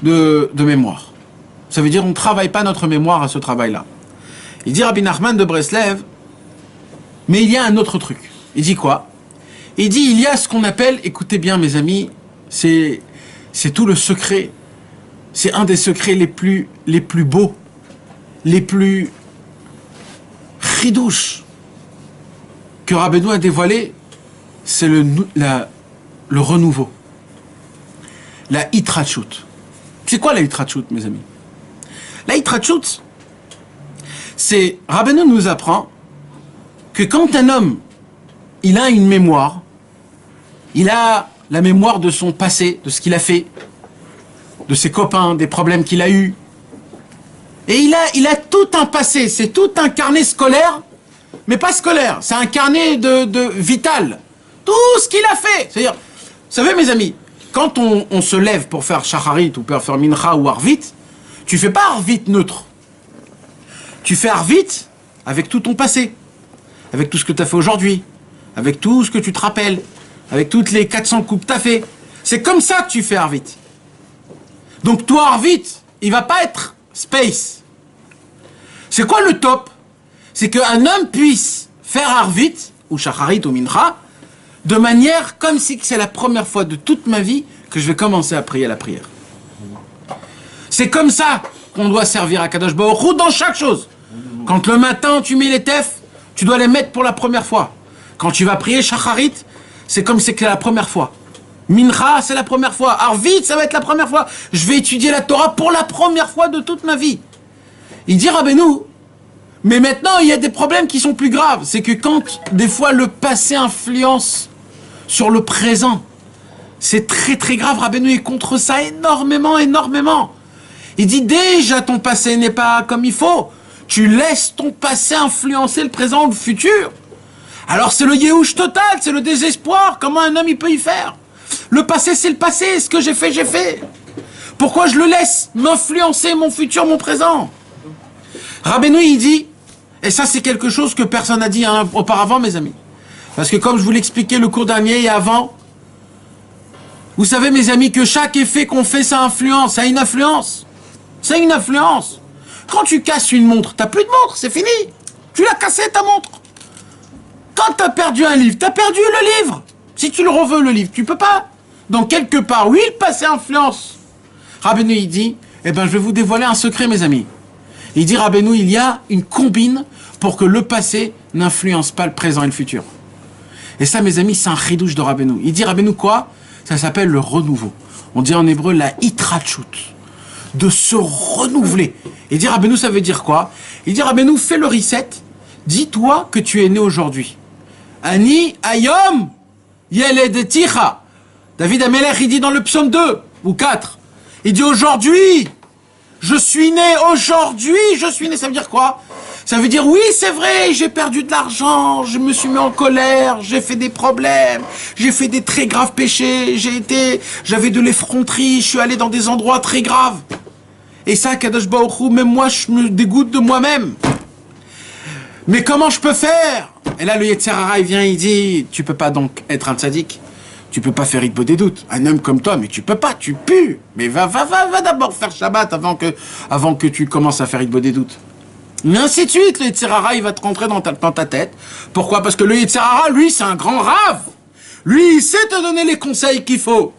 Speaker 1: de mémoire. Ça veut dire on ne travaille pas notre mémoire à ce travail-là. Il dit Rabbi Nachman de Breslev, mais il y a un autre truc. Il dit quoi? Il dit il y a ce qu'on appelle, écoutez bien mes amis, c'est tout le secret, c'est un des secrets les plus beaux, les plus chidouches que Rabbeinu a dévoilé, c'est le renouveau, la hitrachut. C'est quoi la hitrachut, mes amis? La hitrachut, c'est, Rabbeinu nous apprend que quand un homme, il a une mémoire, il a la mémoire de son passé, de ce qu'il a fait, de ses copains, des problèmes qu'il a eus, et il a tout un passé, c'est tout un carnet scolaire, mais pas scolaire, c'est un carnet de vital, tout ce qu'il a fait. C'est-à-dire, vous savez mes amis, quand on se lève pour faire shacharit ou pour faire mincha ou arvit, tu fais pas arvit neutre. Tu fais arvit avec tout ton passé, avec tout ce que tu as fait aujourd'hui, avec tout ce que tu te rappelles, avec toutes les 400 coups que tu as fait. C'est comme ça que tu fais arvit. Donc toi arvit, il va pas être space. C'est quoi le top? C'est qu'un homme puisse faire arvit, ou shacharit ou mincha, de manière comme si c'est la première fois de toute ma vie que je vais commencer à prier la prière. C'est comme ça qu'on doit servir à Kadosh Baruch Hu dans chaque chose. Quand le matin tu mets les tefs, tu dois les mettre pour la première fois. Quand tu vas prier shacharit, c'est comme si c'est la première fois. Mincha, c'est la première fois. Arvit, ça va être la première fois. Je vais étudier la Torah pour la première fois de toute ma vie. Il dit Rabbeinu, mais maintenant il y a des problèmes qui sont plus graves. C'est que quand des fois le passé influence sur le présent, c'est très très grave. Rabbeinu est contre ça énormément. Il dit déjà ton passé n'est pas comme il faut. Tu laisses ton passé influencer le présent ou le futur. Alors c'est le yéhouch total, c'est le désespoir. Comment un homme il peut y faire? Le passé c'est le passé, ce que j'ai fait, j'ai fait. Pourquoi je le laisse m'influencer mon futur, mon présent? Rabbeinu il dit, et ça c'est quelque chose que personne n'a dit auparavant mes amis. Parce que comme je vous l'expliquais le cours dernier et avant, vous savez mes amis que chaque effet qu'on fait ça influence, ça a une influence. C'est une influence. Quand tu casses une montre, t'as plus de montre, c'est fini. Tu l'as cassé ta montre. Quand t'as perdu un livre, t'as perdu le livre. Si tu le reveux le livre, tu peux pas. Donc quelque part, oui, le passé influence. Rabbeinu il dit, eh ben je vais vous dévoiler un secret mes amis. Il dit Rabbeinu, il y a une combine pour que le passé n'influence pas le présent et le futur. Et ça mes amis, c'est un chidouche de Rabbeinu. Il dit Rabbeinu quoi? Ça s'appelle le renouveau. On dit en hébreu la hitrachut. De se renouveler. Et dire Rabbeinu, ça veut dire quoi? Il dit Rabbeinu, fais le reset. Dis-toi que tu es né aujourd'hui. Ani ayom yeledeticha. David Amelech, il dit dans le psaume 2 ou 4. Il dit aujourd'hui, je suis né, aujourd'hui, je suis né. Ça veut dire quoi? Ça veut dire, oui, c'est vrai, j'ai perdu de l'argent, je me suis mis en colère, j'ai fait des problèmes, j'ai fait des très graves péchés, j'avais de l'effronterie, je suis allé dans des endroits très graves. Et ça, Kadosh Baruch Hu, même moi, je me dégoûte de moi-même. Mais comment je peux faire? Et là, le Yetzer Hara, il vient, il dit, tu peux pas donc être un tzaddik. Tu peux pas faire Hitbo des doutes. Un homme comme toi, mais tu peux pas, tu pues. Mais va d'abord faire Shabbat avant que tu commences à faire Hitbo des doutes. Mais ainsi de suite, le Yetzer Hara, il va te rentrer dans ta tête. Pourquoi? Parce que le Yetzer Hara, lui, c'est un grand rave. Lui, il sait te donner les conseils qu'il faut.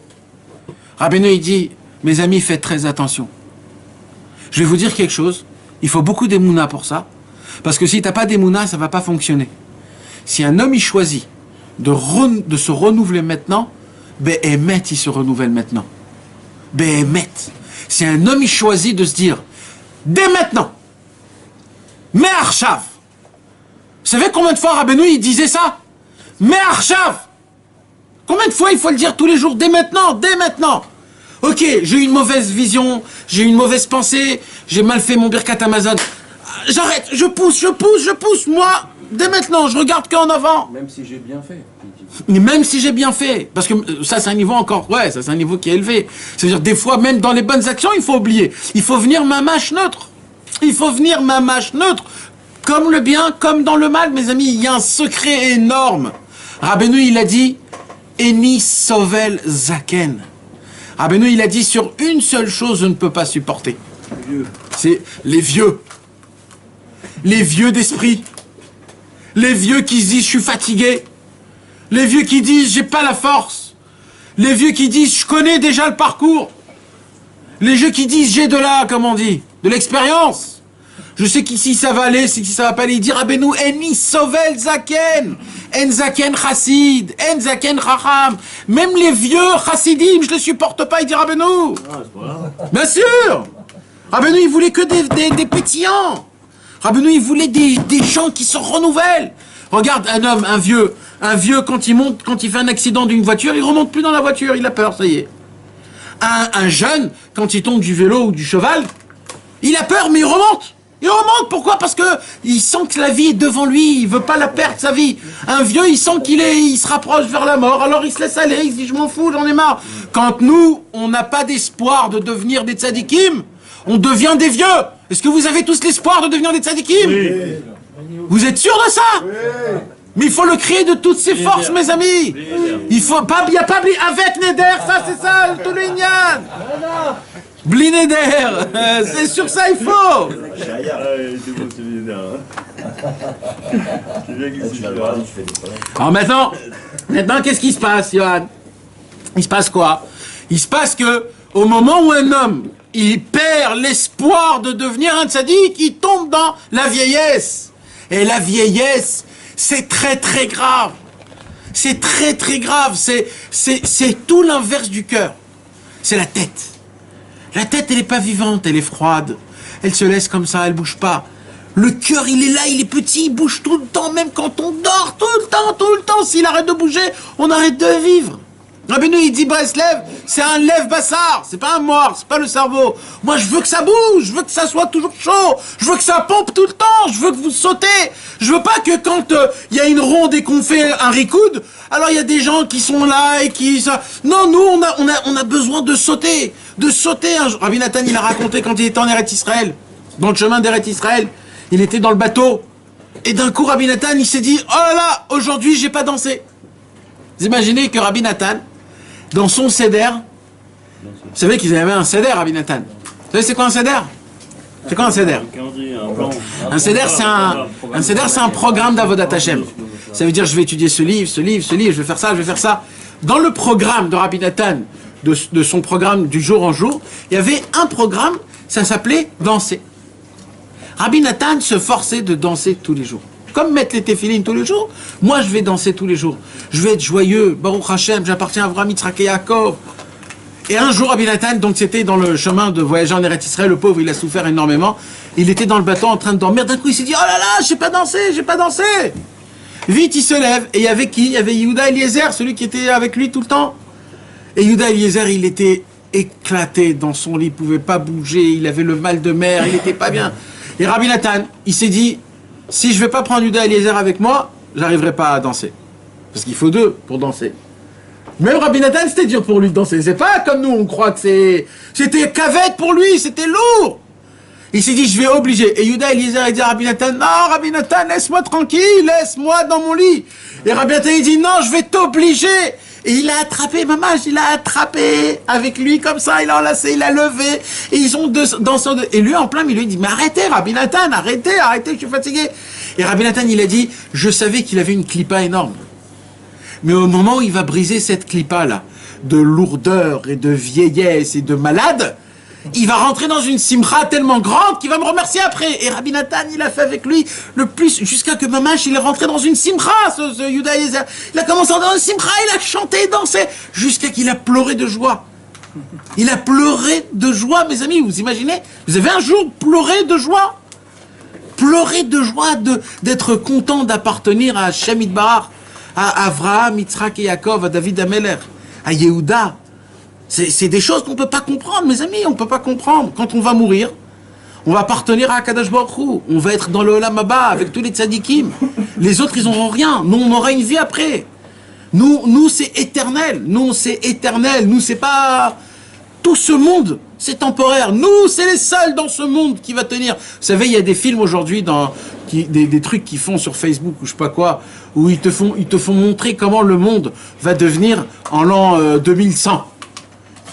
Speaker 1: Rabbeinu, il dit, mes amis, faites très attention. Je vais vous dire quelque chose. Il faut beaucoup d'émouna pour ça. Parce que si t'as pas d'émouna, ça va pas fonctionner. Si un homme, il choisit de se renouveler maintenant, Be'emet, il se renouvelle maintenant. Be'emet. Si un homme, il choisit de se dire, dès maintenant, Me'arshav. Vous savez combien de fois Rabbeinu, il disait ça? Me'arshav. Combien de fois il faut le dire tous les jours? Dès maintenant, dès maintenant. Ok, j'ai eu une mauvaise vision, j'ai eu une mauvaise pensée, j'ai mal fait mon Birkat Amazon. J'arrête, je pousse, moi, dès maintenant, je regarde qu'en avant.
Speaker 3: Même si j'ai bien fait.
Speaker 1: Même si j'ai bien fait, parce que ça c'est un niveau encore, ouais, ça c'est un niveau qui est élevé. C'est-à-dire des fois, même dans les bonnes actions, il faut oublier. Il faut venir mamache neutre. Il faut venir mamache neutre. Comme le bien, comme dans le mal, mes amis, il y a un secret énorme. Rabbeinu, il a dit, Eni sovel zaken. Rabbeinu, il a dit, sur une seule chose, je ne peux pas supporter. C'est les vieux. Les vieux d'esprit. Les vieux qui se disent, je suis fatigué. Les vieux qui disent, j'ai pas la force. Les vieux qui disent, je connais déjà le parcours. Les vieux qui disent, j'ai de la, comment on dit, de l'expérience. Je sais qu'ici ça va aller, si ça va pas aller. Il dit, Rabbeinu, Eni sovel zaken. En zaken chassid, en zaken chacham. Même les vieux chassidim, je les supporte pas, il dit Rabbeinu. Bien sûr. Rabbeinu, il voulait que des pétillants. Rabbeinu, il voulait des gens qui se renouvellent. Regarde un homme, un vieux, quand il fait un accident d'une voiture, il remonte plus dans la voiture, il a peur, ça y est. Un jeune, quand il tombe du vélo ou du cheval, il a peur, mais il remonte. Il remonte, pourquoi? Parce que il sent que la vie est devant lui, il veut pas la perdre, sa vie. Un vieux, il sent il se rapproche vers la mort, alors il se laisse aller, il se dit, je m'en fous, j'en ai marre. Quand nous, on n'a pas d'espoir de devenir des tzadikim, on devient des vieux. Est-ce que vous avez tous l'espoir de devenir des tzadikim? Oui. Vous êtes sûr de ça? Oui. Mais il faut le créer de toutes ses forces, mes amis. Il faut pas, il y a pas avec Neder, ça c'est ça, tout le Inyan. Bli Neder, c'est sur ça il faut. Alors maintenant, qu'est-ce qui se passe, Yohan? Il se passe quoi? Il se passe que au moment où un homme il perd l'espoir de devenir un tzaddik, il tombe dans la vieillesse. Et la vieillesse, c'est très très grave. C'est très très grave. C'est tout l'inverse du cœur. C'est la tête. La tête, elle n'est pas vivante, elle est froide. Elle se laisse comme ça, elle bouge pas. Le cœur, il est là, il est petit, il bouge tout le temps, même quand on dort, tout le temps. S'il arrête de bouger, on arrête de vivre. Rabbeinu, il dit Breslev, c'est un lève-bassard, c'est pas un mort, c'est pas le cerveau. Moi, je veux que ça bouge, je veux que ça soit toujours chaud, je veux que ça pompe tout le temps, je veux que vous sautez. Je veux pas que quand il y a une ronde et qu'on fait un rikoud, alors il y a des gens qui sont là et qui... Non, nous, on a besoin de sauter. Rabbi Nathan, il a raconté quand il était en Eretz Israël, dans le chemin d'Eretz Israël, il était dans le bateau, et d'un coup, Rabbi Nathan, il s'est dit, oh là là, aujourd'hui, j'ai pas dansé. Vous imaginez que Rabbi Nathan, dans son seder, vous savez qu'ils avaient un seder, Rabbi Nathan. Vous savez c'est quoi un seder? C'est quoi un seder? Un seder, c'est un programme d'Avodat Hashem. Ça veut dire je vais étudier ce livre, je vais faire ça. Dans le programme de Rabbi Nathan, de son programme du jour en jour, il y avait un programme, ça s'appelait danser. Rabbi Nathan se forçait de danser tous les jours. Comme mettre les téphilines tous les jours, moi je vais danser tous les jours. Je vais être joyeux, Baruch Hashem, j'appartiens à Avraham, Yitzhak et Yaakov. Et un jour, Rabbi Nathan, donc c'était dans le chemin de voyager en Eretz Israël, le pauvre, il a souffert énormément. Il était dans le bateau en train de dormir. D'un coup, il s'est dit, oh là là, j'ai pas dansé. Vite, il se lève. Et il y avait qui? Il y avait Yehuda Eliezer, celui qui était avec lui tout le temps. Et Yehuda Eliezer, il était éclaté dans son lit, il pouvait pas bouger, il avait le mal de mer, il était pas bien. Et Rabbi Nathan, il s'est dit, si je vais pas prendre Yuda Eliezer avec moi, j'arriverai pas à danser. Parce qu'il faut deux pour danser. Même Rabbi Nathan, c'était dur pour lui de danser. C'est pas comme nous, on croit que c'est... C'était cavette pour lui, c'était lourd. Il s'est dit, je vais obliger. Et Yuda Eliezer, il dit à Rabbi Nathan, non, Rabbi Nathan, laisse-moi tranquille, laisse-moi dans mon lit. Et Rabbi Nathan, il dit, non, je vais t'obliger. Et il a attrapé, Mamash, il a attrapé avec lui comme ça, il a enlacé, il a levé. Et ils ont dansé. Et lui, en plein milieu, il dit, mais arrêtez, Rabbi Nathan, arrêtez, je suis fatigué. Et Rabbi Nathan, il a dit, je savais qu'il avait une clipa énorme. Mais au moment où il va briser cette clipa-là, de lourdeur et de vieillesse et de malade, il va rentrer dans une simcha tellement grande qu'il va me remercier après. Et Rabbi Nathan, il a fait avec lui le plus, jusqu'à que Mamash, il est rentré dans une simcha, ce Yuda Eliezer. Il a commencé dans une simcha, il a chanté, dansé, jusqu'à qu'il a pleuré de joie. Il a pleuré de joie, mes amis, vous imaginez? Vous avez un jour pleuré de joie? Pleurer de joie d'être content d'appartenir à Hashem Yitbarach, à Avraham, Yitzhak et Yaakov, à David Ameler, à Yehuda. C'est des choses qu'on ne peut pas comprendre, mes amis, on ne peut pas comprendre. Quand on va mourir, on va appartenir à Akadosh Baruch Hu, on va être dans le Olam Haba avec tous les tzadikim. Les autres, ils n'auront rien. Nous, on aura une vie après. Nous c'est éternel. Nous, c'est éternel. Nous, c'est pas... Tout ce monde, c'est temporaire. Nous, c'est les seuls dans ce monde qui va tenir. Vous savez, il y a des films aujourd'hui, des trucs qu'ils font sur Facebook ou je sais pas quoi, où ils te font montrer comment le monde va devenir en l'an 2100.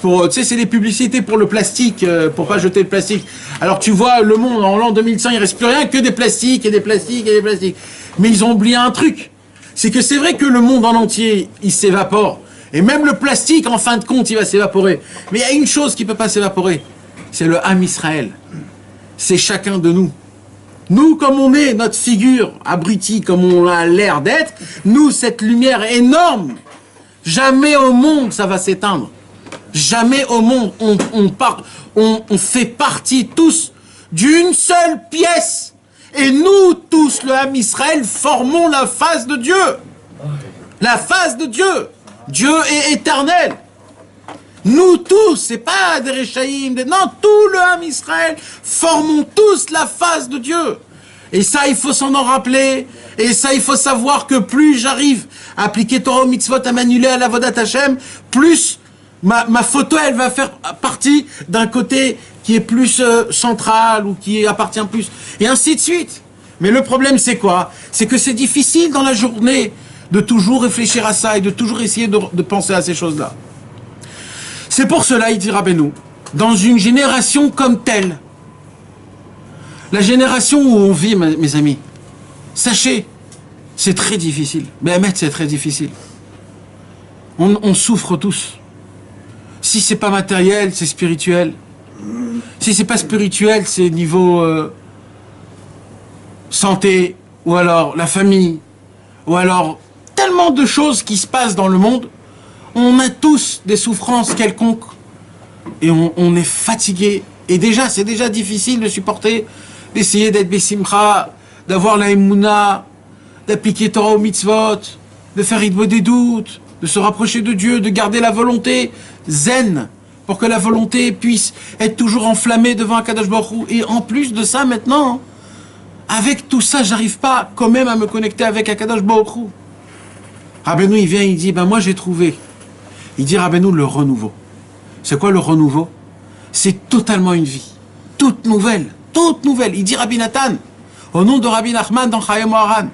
Speaker 1: Tu sais, c'est des publicités pour le plastique, pour pas jeter le plastique. Alors tu vois, le monde en l'an 2100, il reste plus rien que des plastiques et des plastiques et des plastiques. Mais ils ont oublié un truc. C'est que c'est vrai que le monde en entier, il s'évapore. Et même le plastique, en fin de compte, il va s'évaporer. Mais il y a une chose qui ne peut pas s'évaporer. C'est le Ham Israël. C'est chacun de nous. Nous, comme on est, notre figure abrutie, comme on a l'air d'être, nous, cette lumière énorme, jamais au monde ça va s'éteindre. Jamais au monde on fait partie tous d'une seule pièce. Et nous tous, le Ham Israël, formons la face de Dieu. La face de Dieu. Dieu est éternel. Nous tous, c'est pas des Réchaïm, non, tout le Ham Israël, formons tous la face de Dieu. Et ça, il faut s'en rappeler. Et ça, il faut savoir que plus j'arrive à appliquer Torah mitzvot, à m'annuler à la Vodat Hashem, plus ma photo, elle va faire partie d'un côté qui est plus central ou qui appartient plus. Et ainsi de suite. Mais le problème, c'est quoi? C'est que c'est difficile dans la journée de toujours réfléchir à ça et de toujours essayer de penser à ces choses-là. C'est pour cela, il dit Rabbeinu, dans une génération comme telle, la génération où on vit, mes amis, sachez, c'est très difficile. Béhémet, c'est très difficile. On souffre tous. Si c'est pas matériel, c'est spirituel. Si c'est pas spirituel, c'est niveau santé, ou alors la famille, ou alors tellement de choses qui se passent dans le monde. On a tous des souffrances quelconques et on est fatigué. Et déjà, c'est déjà difficile de supporter, d'essayer d'être Bessimcha, d'avoir la Emouna, d'appliquer Torah au mitzvot, de faire Hitbo des doutes, de se rapprocher de Dieu, de garder la volonté zen, pour que la volonté puisse être toujours enflammée devant Akadosh Baruch Hu. Et en plus de ça, maintenant, avec tout ça, j'arrive pas quand même à me connecter avec Akadosh Baruch Hu. Rabbeinu, il vient, il dit, ben moi j'ai trouvé. Il dit, Rabbeinu, le renouveau. C'est quoi le renouveau? C'est totalement une vie. Toute nouvelle. Toute nouvelle. Il dit, Rabbi Nathan, au nom de Rabbi Nachman dans Chayim Moharan,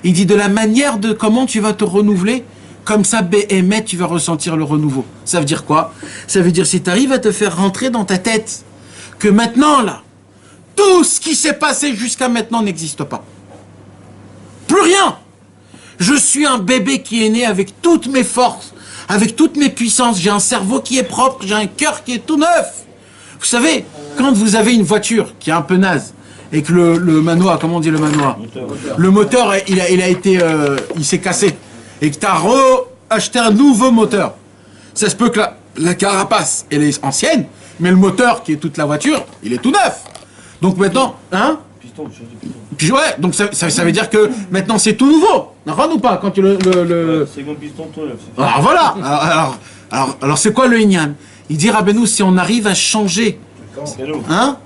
Speaker 1: il dit, de la manière de comment tu vas te renouveler, comme ça, Béhémet, tu vas ressentir le renouveau. Ça veut dire quoi? Ça veut dire, si tu arrives à te faire rentrer dans ta tête, que maintenant, là, tout ce qui s'est passé jusqu'à maintenant n'existe pas. Plus rien. Je suis un bébé qui est né avec toutes mes forces, avec toutes mes puissances. J'ai un cerveau qui est propre, j'ai un cœur qui est tout neuf. Vous savez, quand vous avez une voiture qui est un peu naze, et que le manoir, comment on dit le manoir? Le moteur, il s'est cassé. Et que tu as acheté un nouveau moteur. Ça se peut que la carapace, elle est ancienne, mais le moteur, qui est toute la voiture, il est tout neuf. Donc maintenant, hein?
Speaker 2: Piston, tu changes de piston.
Speaker 1: Puis ouais, donc ça veut dire que maintenant c'est tout nouveau. N'en ou pas quand tu
Speaker 2: C'est mon piston, toi, là.
Speaker 1: Alors voilà. Alors c'est quoi le Inyan? Il dit Rabbeinu, si on arrive à changer, hein?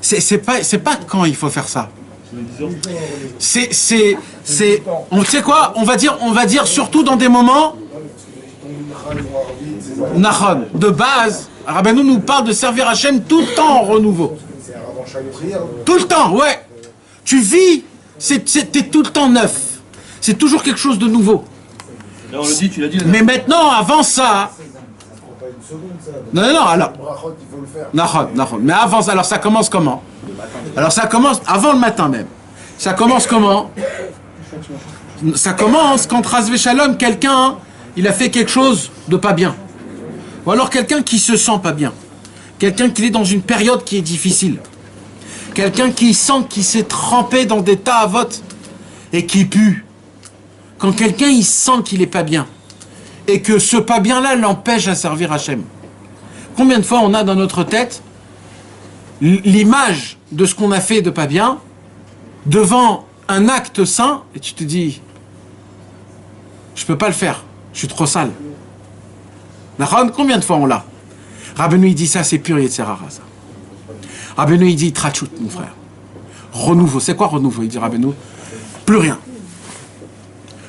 Speaker 1: C'est pas quand il faut faire ça. On sait quoi? On va dire surtout dans des moments. Nahon, de base, Rabbeinu nous parle de servir Hachem tout le temps en renouveau. Tout le temps, ouais. Tu vis, t'es tout le temps neuf. C'est toujours quelque chose de nouveau.
Speaker 2: Là, on le dit, tu l'as dit.
Speaker 1: Mais maintenant, avant ça. Non, alors. Nahon. Mais avant ça, alors ça commence comment? Alors ça commence avant le matin même. Ça commence comment? Ça commence quand Razvé Shalom, quelqu'un, il a fait quelque chose de pas bien. Ou alors quelqu'un qui se sent pas bien. Quelqu'un qui est dans une période qui est difficile. Quelqu'un qui sent qu'il s'est trempé dans des tas à vote et qui pue. Quand quelqu'un il sent qu'il est pas bien et que ce pas bien là l'empêche à servir Hachem. Combien de fois on a dans notre tête l'image de ce qu'on a fait de pas bien devant un acte saint et tu te dis je peux pas le faire, je suis trop sale. Combien de fois on l'a? Rabbeinu il dit ça, c'est pur et c'est rare ça. Rabbeinu il dit trachout mon frère. Renouveau, c'est quoi renouveau? Il dit Rabbeinu, plus rien.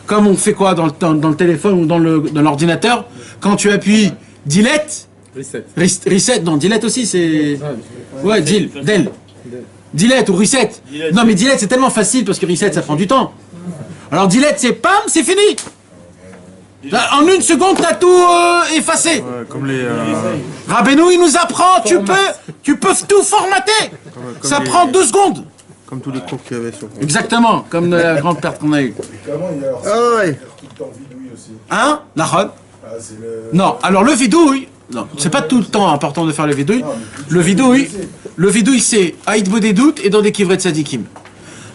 Speaker 1: Comme on fait quoi dans le téléphone ou dans l'ordinateur, quand tu appuies delete, reset, non, delete aussi c'est... Ouais, del. Delete ou reset. Non mais delete c'est tellement facile parce que reset ça prend du temps. Alors delete c'est pam, c'est fini. En une seconde t'as tout effacé.
Speaker 4: Ouais, comme les...
Speaker 1: Rabbeinu il nous apprend, tu peux tout formater. Ça prend 2 secondes.
Speaker 4: Comme tous les crocs qu'il y avait sur...
Speaker 1: Exactement, comme la grande perte qu'on a eue.
Speaker 4: Ah ouais.
Speaker 1: Hein? Nahon? Non, alors le vidouille, non, c'est pas tout le temps important de faire le vidouille. Le vidouille c'est Aïd Bodé doute et dans des kivrets de Sadikim.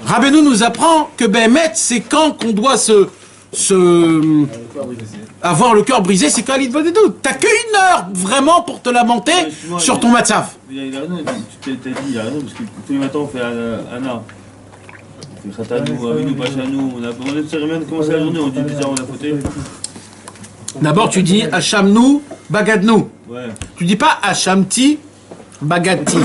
Speaker 1: Rabbeinu nous apprend que Behemet, c'est quand qu'on doit avoir le cœur brisé, c'est quand Aïd Bodé doute. T'as qu'une heure vraiment pour te lamenter sur ton matzav.
Speaker 2: Il a raison, tu t'es dit, il a raison, parce que tous les matins on fait Anna. On fait Khatanou, Avinu, Bachanou, on a de cérémonie de commencer la journée, on dit déjà on a fauté.
Speaker 1: D'abord tu dis Hachamnou, Bagadnou.
Speaker 2: Ouais.
Speaker 1: Tu dis pas Hachamti, Bagati.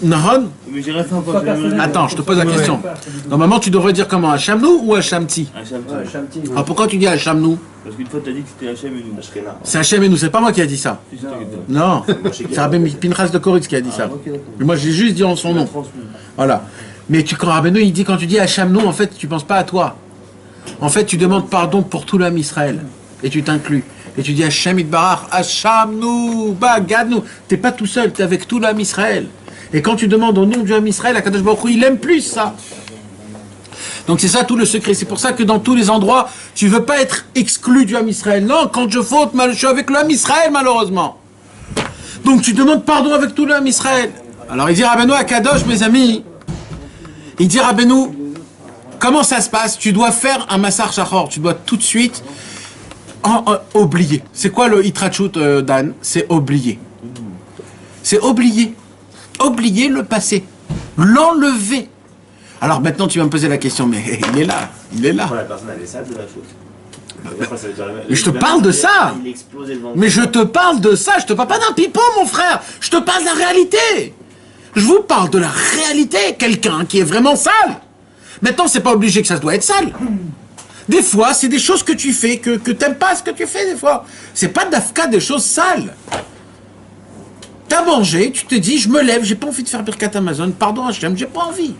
Speaker 1: Nahon?
Speaker 2: Mais j'ai rien fait encore.
Speaker 1: Attends, je te pose la question. Normalement tu devrais dire comment? Hachamnou ou Hachamti?
Speaker 2: Hachamti.
Speaker 1: Ah, pourquoi tu dis Hachamnou?
Speaker 2: Parce qu'une fois t'as dit que c'était Hachem et nous.
Speaker 1: C'est Hachem et nous, c'est pas moi qui a dit ça.
Speaker 2: C'est toi qui as dit.
Speaker 1: Non, c'est Rabbi Pinchas de Koritz qui a dit ça. Mais moi j'ai juste dit en son nom. Voilà. Mais quand Rabbeinu il dit quand tu dis Hachamnou, en fait tu penses pas à toi. En fait tu demandes pardon pour tout l'homme Israël. Et tu t'inclus. Et tu dis Hachem Itbarach, Hachamnou, Bagadnou. T'es pas tout seul, t'es avec tout l'homme Israël. Et quand tu demandes au nom du homme Israël, Akadosh Baruch Hu, il aime plus ça. Donc c'est ça tout le secret. C'est pour ça que dans tous les endroits, tu veux pas être exclu du homme Israël. Non, quand je faute, je suis avec l'homme Israël malheureusement. Donc tu demandes pardon avec tout l'homme Israël. Alors il dit Rabbeinu à Kadosh, mes amis, il dit Rabbeinu, comment ça se passe? Tu dois faire un massar shachor. Tu dois tout de suite oublier. C'est quoi le itrachut Dan? C'est oublier. C'est oublier. Oublier le passé. L'enlever. Alors maintenant tu vas me poser la question, mais il est là.
Speaker 5: La personne elle est sale de la faute.
Speaker 1: Mais je te parle de ça. Mais je te parle de ça. Je te parle pas d'un pipeau, mon frère. Je te parle de la réalité. Je vous parle de la réalité. Quelqu'un qui est vraiment sale. Maintenant, c'est pas obligé que ça doit être sale. Des fois, c'est des choses que tu fais, que t'aimes pas ce que tu fais des fois. C'est pas d'afka des choses sales. T'as mangé, tu te dis, je me lève, j'ai pas envie de faire Birkat Amazon, pardon Hachem, j'ai pas envie.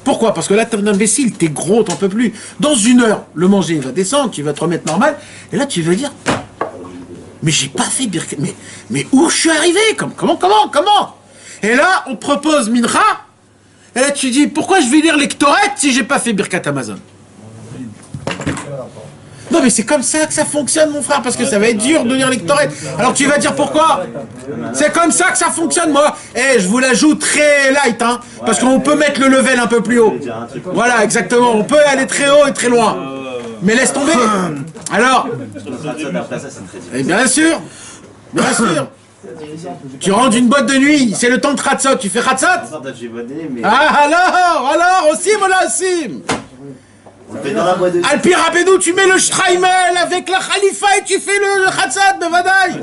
Speaker 1: Pourquoi? Parce que là, t'es un imbécile, t'es gros, t'en peux plus. Dans 1 heure, le manger va descendre, tu vas te remettre normal, et là, tu vas dire, mais j'ai pas fait Birkat, mais où je suis arrivé? Comment? Et là, on te propose Mincha, et là, tu dis, pourquoi je vais lire les Ktoret si j'ai pas fait Birkat Amazon? Non mais c'est comme ça que ça fonctionne mon frère, parce que ça va être dur de lire les Ktoret. Alors tu vas dire pourquoi? C'est comme ça que ça fonctionne moi. Je vous la joue très light, hein, parce qu'on peut mettre le level un peu plus haut. Voilà, exactement, on peut aller très haut et très loin. Mais laisse tomber. Alors, et bien sûr. Tu rentres d'une boîte de nuit, c'est le temps de Khatsot, tu fais Khatsot? Ah alors, aussi voilà aussi. Alpi Rabbeinu, tu mets le Shtraimel avec la Khalifa et tu fais le Khatsat, Bevadaï.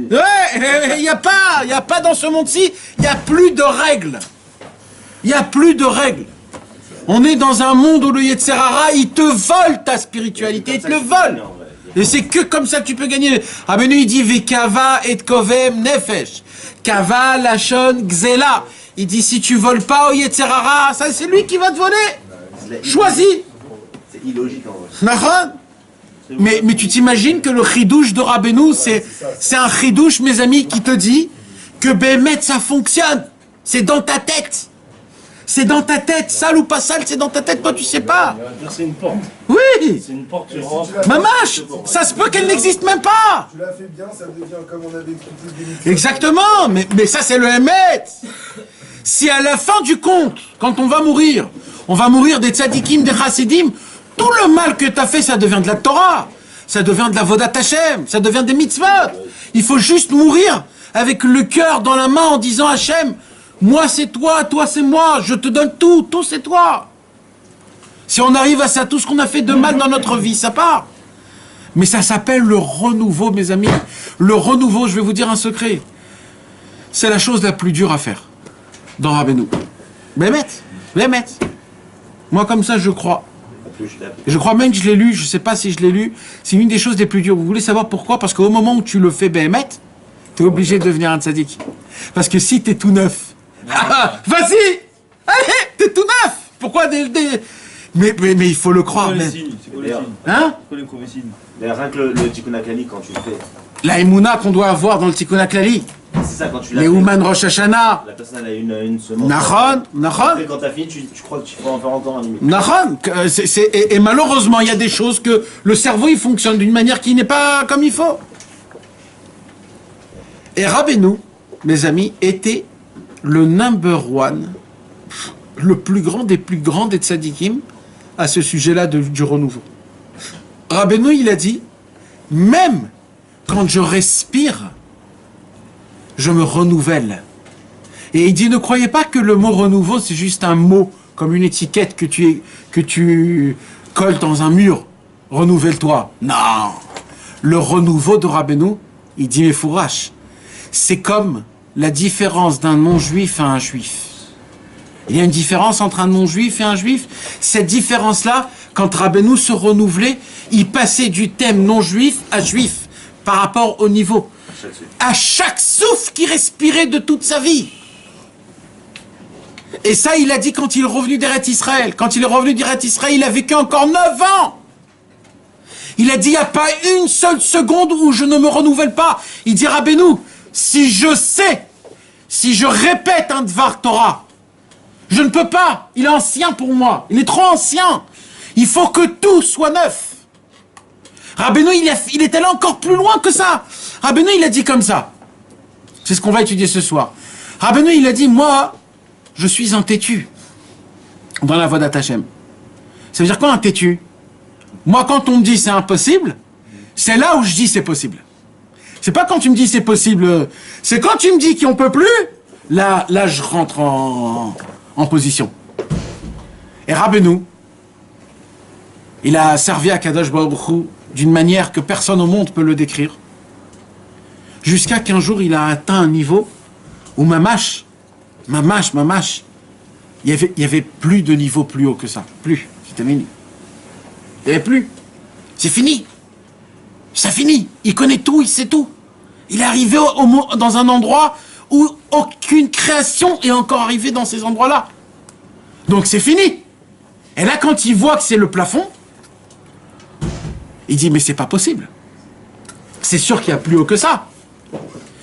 Speaker 1: Ouais, il n'y a pas dans ce monde-ci, il n'y a plus de règles. Il n'y a plus de règles. On est dans un monde où le Yetzer Hara, il te vole ta spiritualité, il te le vole. Et c'est que comme ça que tu peux gagner. Rabbeinu, il dit Vekava et kovem nefesh. Kava, lachon, gzela. Il dit si tu voles pas au Yetzer Hara, ça c'est lui qui va te voler. Choisis.
Speaker 5: C'est illogique en vrai.
Speaker 1: Nahon. Mais tu t'imagines que le chidouche de Rabbeinu, c'est un chidouche, mes amis, qui te dit que Bémet, ça fonctionne. C'est dans ta tête. C'est dans ta tête. Sale ou pas sale, c'est dans ta tête. Toi, tu sais pas.
Speaker 2: C'est une porte.
Speaker 1: Oui.
Speaker 2: C'est une porte, tu rentres.
Speaker 1: Mamache, ça se peut qu'elle n'existe même pas.
Speaker 4: Tu l'as fait bien, ça devient comme on avait expliqué.
Speaker 1: Exactement. Mais ça, c'est le Hémet. Si à la fin du compte, quand on va mourir des tzadikim, des chassidim, tout le mal que tu as fait, ça devient de la Torah. Ça devient de la Vodat Hashem. Ça devient des mitzvot. Il faut juste mourir avec le cœur dans la main en disant Hashem, moi c'est toi c'est moi, je te donne tout c'est toi. Si on arrive à ça, tout ce qu'on a fait de mal dans notre vie, ça part. Mais ça s'appelle le renouveau, mes amis. Le renouveau, je vais vous dire un secret. C'est la chose la plus dure à faire dans Rabbeinu. Bémet. Moi comme ça, je crois. Je crois même que je l'ai lu, je ne sais pas si je l'ai lu. C'est une des choses les plus dures. Vous voulez savoir pourquoi? Parce qu'au moment où tu le fais Bémet, tu es obligé de devenir un tzaddik. Parce que si tu es tout neuf, vas-y, allez, t'es tout neuf. Pourquoi mais il faut le croire.
Speaker 2: C'est quoi les signes? C'est quoi les signes?
Speaker 1: Hein?
Speaker 2: C'est quoi les premiers signes?
Speaker 5: D'ailleurs, rien que le Tikkun HaKlali, quand tu le fais,
Speaker 1: La Emouna qu'on doit avoir dans le Tikkun HaKlali.
Speaker 5: c'est ça, quand tu l'as
Speaker 1: Les
Speaker 5: fait,
Speaker 1: Ouman Rosh Hashanah.
Speaker 5: la personne elle a une semence.
Speaker 1: Nachon.
Speaker 5: Après, quand t'as fini, tu crois que tu peux en faire encore un limite.
Speaker 1: Nachon. Et malheureusement, il y a des choses que le cerveau, il fonctionne d'une manière qui n'est pas comme il faut. Et Rabbeinu, mes amis, était le number one, le plus grand des tzadikim à ce sujet-là du renouveau. Rabbeinu, il a dit, même quand je respire, je me renouvelle. Et il dit, ne croyez pas que le mot renouveau, c'est juste un mot, comme une étiquette que tu colles dans un mur. Renouvelle-toi. Non. Le renouveau de Rabbeinu, il dit, mais fourrache. C'est comme la différence d'un non-juif à un juif. Il y a une différence entre un non-juif et un juif. Cette différence-là, quand Rabbeinu se renouvelait, il passait du thème non-juif à juif par rapport au niveau. À chaque souffle qu'il respirait de toute sa vie. Et ça, il a dit quand il est revenu d'Eretz Israël. Quand il est revenu d'Eretz Israël, il a vécu encore 9 ans. Il a dit, il n'y a pas une seule seconde où je ne me renouvelle pas. Il dit, Rabbeinu, si je répète un Dvar Torah, je ne peux pas. Il est ancien pour moi. Il est trop ancien. Il faut que tout soit neuf. Rabbeinu, il est allé encore plus loin que ça. Rabbeinu, il a dit comme ça. C'est ce qu'on va étudier ce soir. Rabbeinu, il a dit, moi, je suis un têtu dans la Vodat Hashem. Ça veut dire quoi un têtu? Moi, quand on me dit c'est impossible, c'est là où je dis c'est possible. C'est pas quand tu me dis c'est possible, c'est quand tu me dis qu'on peut plus, là je rentre en position. Et Rabbeinu, il a servi à Kadosh Baruch Hu d'une manière que personne au monde peut le décrire. Jusqu'à qu'un jour, il a atteint un niveau où Mamash, il y avait plus de niveau plus haut que ça. Plus. C'était fini. Il n'y avait plus. C'est fini. Ça finit. Il connaît tout, il sait tout. Il est arrivé dans un endroit où aucune création est encore arrivée dans ces endroits-là. Donc c'est fini. Et là, quand il voit que c'est le plafond, il dit, mais c'est pas possible. C'est sûr qu'il y a plus haut que ça.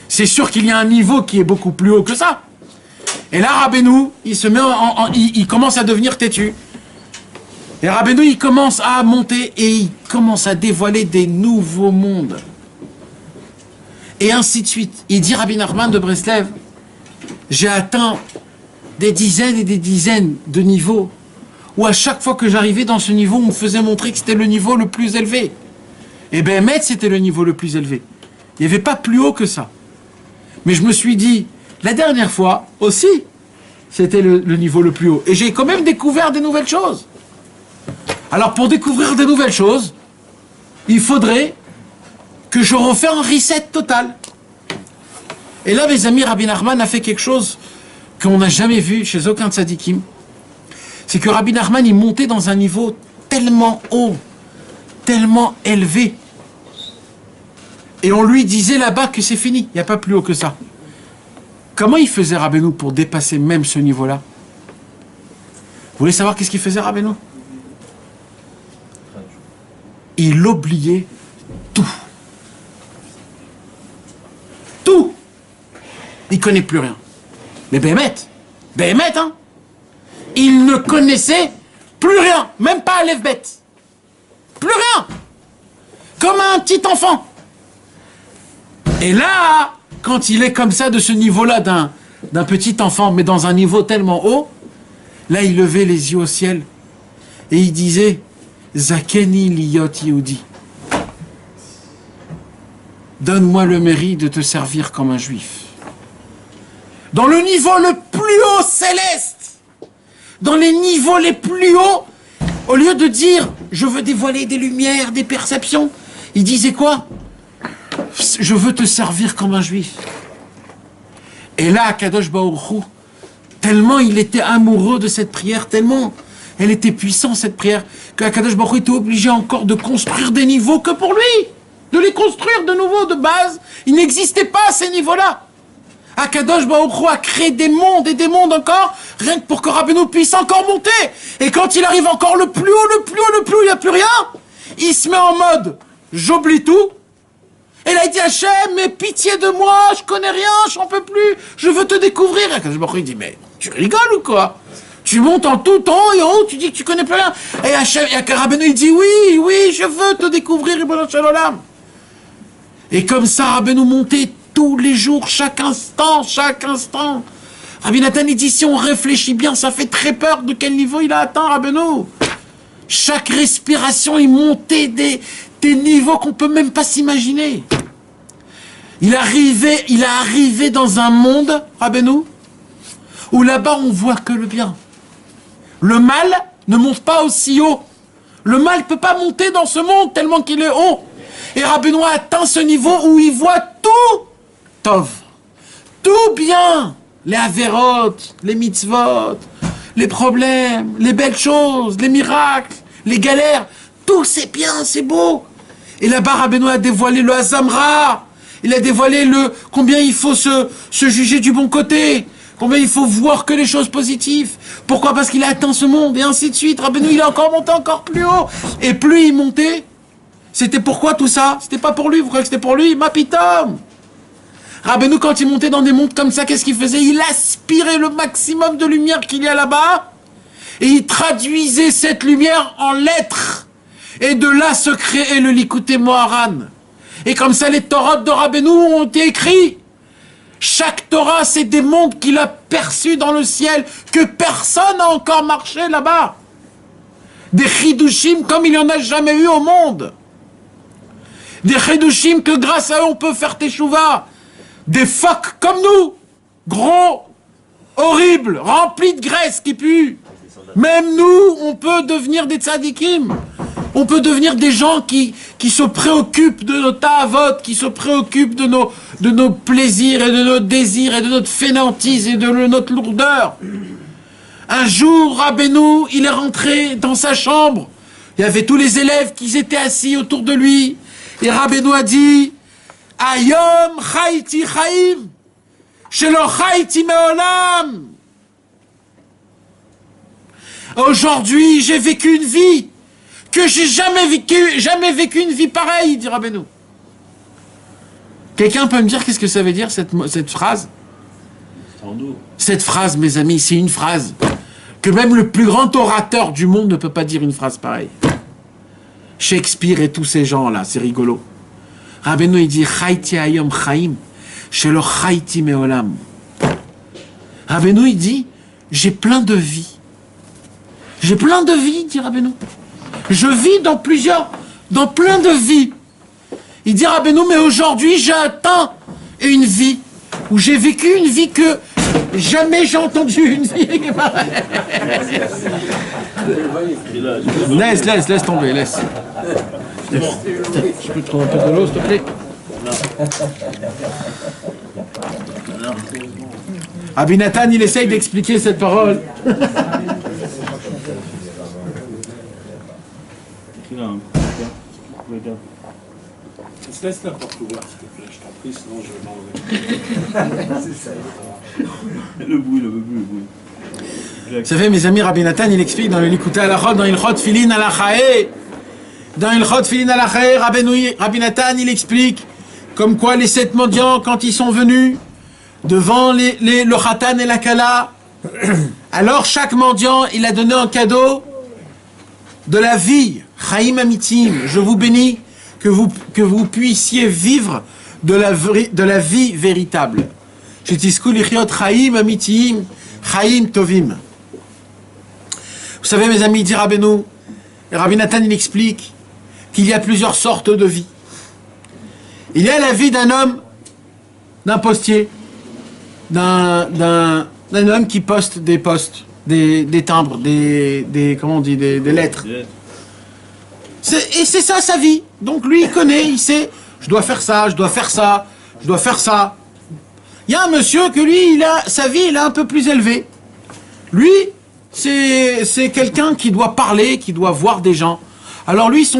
Speaker 1: C'est sûr qu'il y a un niveau qui est beaucoup plus haut que ça. Et là, Rabbeinu, il se met il commence à devenir têtu. Et Rabbeinu, il commence à monter et il commence à dévoiler des nouveaux mondes. Et ainsi de suite. Il dit, Rabbi Nachman de Breslev, j'ai atteint des dizaines et des dizaines de niveaux où à chaque fois que j'arrivais dans ce niveau, on me faisait montrer que c'était le niveau le plus élevé. Et ben, c'était le niveau le plus élevé. Il n'y avait pas plus haut que ça. Mais je me suis dit, la dernière fois aussi, c'était le niveau le plus haut. Et j'ai quand même découvert des nouvelles choses. Alors pour découvrir des nouvelles choses, il faudrait que je refais un reset total. Et là, mes amis, Rabbi Nachman a fait quelque chose qu'on n'a jamais vu chez aucun tzadikim, c'est que Rabbi Nachman, il montait dans un niveau tellement haut, tellement élevé. Et on lui disait là-bas que c'est fini, il n'y a pas plus haut que ça. Comment il faisait Rabbeinu pour dépasser même ce niveau-là? Vous voulez savoir qu'est-ce qu'il faisait Rabbeinu? Il oubliait tout. Tout. Il ne connaît plus rien. Mais Béhémet, hein? Il ne connaissait plus rien, même pas à Lève-Bête. Plus rien. Comme un petit enfant. Et là, quand il est comme ça, de ce niveau-là, d'un petit enfant, mais dans un niveau tellement haut, là, il levait les yeux au ciel et il disait Zakeni liyot Yehudi. Donne-moi le mérite de te servir comme un juif. Dans le niveau le plus haut céleste, dans les niveaux les plus hauts, au lieu de dire je veux dévoiler des lumières, des perceptions, il disait quoi? Je veux te servir comme un juif. Et là, Kadosh Baruch Hu, tellement il était amoureux de cette prière, tellement elle était puissante cette prière, que Kadosh Baruch Hu était obligé encore de construire des niveaux que pour lui, de les construire de nouveau de base. Il n'existait pas à ces niveaux-là. Akadosh Baruch Hu a créé des mondes et des mondes encore, rien que pour que Rabbeinu puisse encore monter. Et quand il arrive encore le plus haut, le plus haut, le plus haut, il n'y a plus rien, il se met en mode j'oublie tout. Et là il dit Hachem, mais pitié de moi, je connais rien, j'en peux plus, je veux te découvrir. Et Akadosh Baruch Hu dit mais tu rigoles ou quoi? Tu montes en tout en haut et en haut, tu dis que tu connais plus rien. Et Hachem, et Rabbeinu il dit oui, oui, je veux te découvrir, Ribono Shel Olam. Et comme ça, Rabbeinu montait tous les jours, chaque instant, chaque instant. Rabbi Nathan, il dit, si on réfléchit bien, ça fait très peur de quel niveau il a atteint, Rabbeinu. Chaque respiration, il montait des niveaux qu'on peut même pas s'imaginer. Il est arrivé dans un monde, Rabbeinu, où là-bas, on voit que le bien. Le mal ne monte pas aussi haut. Le mal ne peut pas monter dans ce monde tellement qu'il est haut. Et Rabbeinu a atteint ce niveau où il voit tout tov, tout bien, les averot, les mitzvot, les problèmes, les belles choses, les miracles, les galères, tout c'est bien, c'est beau. Et là-bas, Rabbeinu a dévoilé le Hazamra, il a dévoilé combien il faut se juger du bon côté, combien il faut voir que les choses positives. Pourquoi? Parce qu'il a atteint ce monde, et ainsi de suite. Rabbeinu, il a encore monté encore plus haut, et plus il montait. C'était pourquoi tout ça? C'était pas pour lui, vous croyez que c'était pour lui? Ma pitom! Rabbeinu, quand il montait dans des mondes comme ça, qu'est-ce qu'il faisait? Il aspirait le maximum de lumière qu'il y a là-bas, et il traduisait cette lumière en lettres. Et de là se créait le Likutei Moharan. Et comme ça, les Torahs de Rabbeinu ont été écrits. Chaque Torah, c'est des mondes qu'il a perçus dans le ciel, que personne n'a encore marché là-bas. Des chidushim comme il n'y en a jamais eu au monde. Des chidushim que grâce à eux, on peut faire teshuva. Des phoques comme nous, gros, horribles, remplis de graisse qui puent. Même nous, on peut devenir des tzadikim. On peut devenir des gens qui se préoccupent de nos ta'avot, qui se préoccupent de nos plaisirs et de nos désirs et de notre fainéantise et de notre lourdeur. Un jour, Rabbeinu, il est rentré dans sa chambre. Il y avait tous les élèves qui étaient assis autour de lui. Et Rabbeinu a dit Ayom chayiti chaim, shelo chayiti meolam. Aujourd'hui, j'ai vécu une vie que j'ai jamais vécu une vie pareille, dit Rabbeinu. Quelqu'un peut me dire qu'est-ce que ça veut dire cette phrase? Cette phrase, mes amis, c'est une phrase que même le plus grand orateur du monde ne peut pas dire une phrase pareille. Shakespeare et tous ces gens-là, c'est rigolo. Rabbeinu, il dit Chayti ayom chaim, shelo chayti meolam. Rabbeinu, il dit j'ai plein de vies. J'ai plein de vies, dit Rabbeinu. Je vis dans plein de vies. Il dit Rabbeinu, mais aujourd'hui j'ai atteint une vie où j'ai vécu une vie que jamais j'ai entendu une vie. Laisse tomber, laisse. Je peux te trouver un peu de l'eau, s'il te plaît? Rabbi Nathan, il essaye d'expliquer cette parole.
Speaker 2: Écris là, hein. Regarde.
Speaker 6: Laisse n'importe où, s'il te plaît, je t'en prie, sinon je vais m'enlever.
Speaker 2: Le bruit.
Speaker 1: Vous savez, mes amis, Rabbi Nathan, il explique dans le Likuté Halachot, dans Ilchot Filin Alachae, Rabbi Nathan, il explique comme quoi les 7 mendiants, quand ils sont venus devant le Khatan et la Kala, alors chaque mendiant, il a donné en cadeau de la vie, Chaim Amitim, je vous bénis, que vous puissiez vivre de la vie véritable. Shetisku lichiot Chaim Amitim, Chaim Tovim. Vous savez, mes amis, dit Rabbeinu, et Rabbi Nathan, il explique qu'il y a plusieurs sortes de vie. Il y a la vie d'un homme, d'un postier, d'un homme qui poste des postes, des timbres, comment on dit, des lettres. Et c'est ça sa vie. Donc lui, il connaît, il sait, je dois faire ça, je dois faire ça, je dois faire ça. Il y a un monsieur que lui, sa vie, il est un peu plus élevée. Lui, c'est quelqu'un qui doit parler, qui doit voir des gens. Alors lui,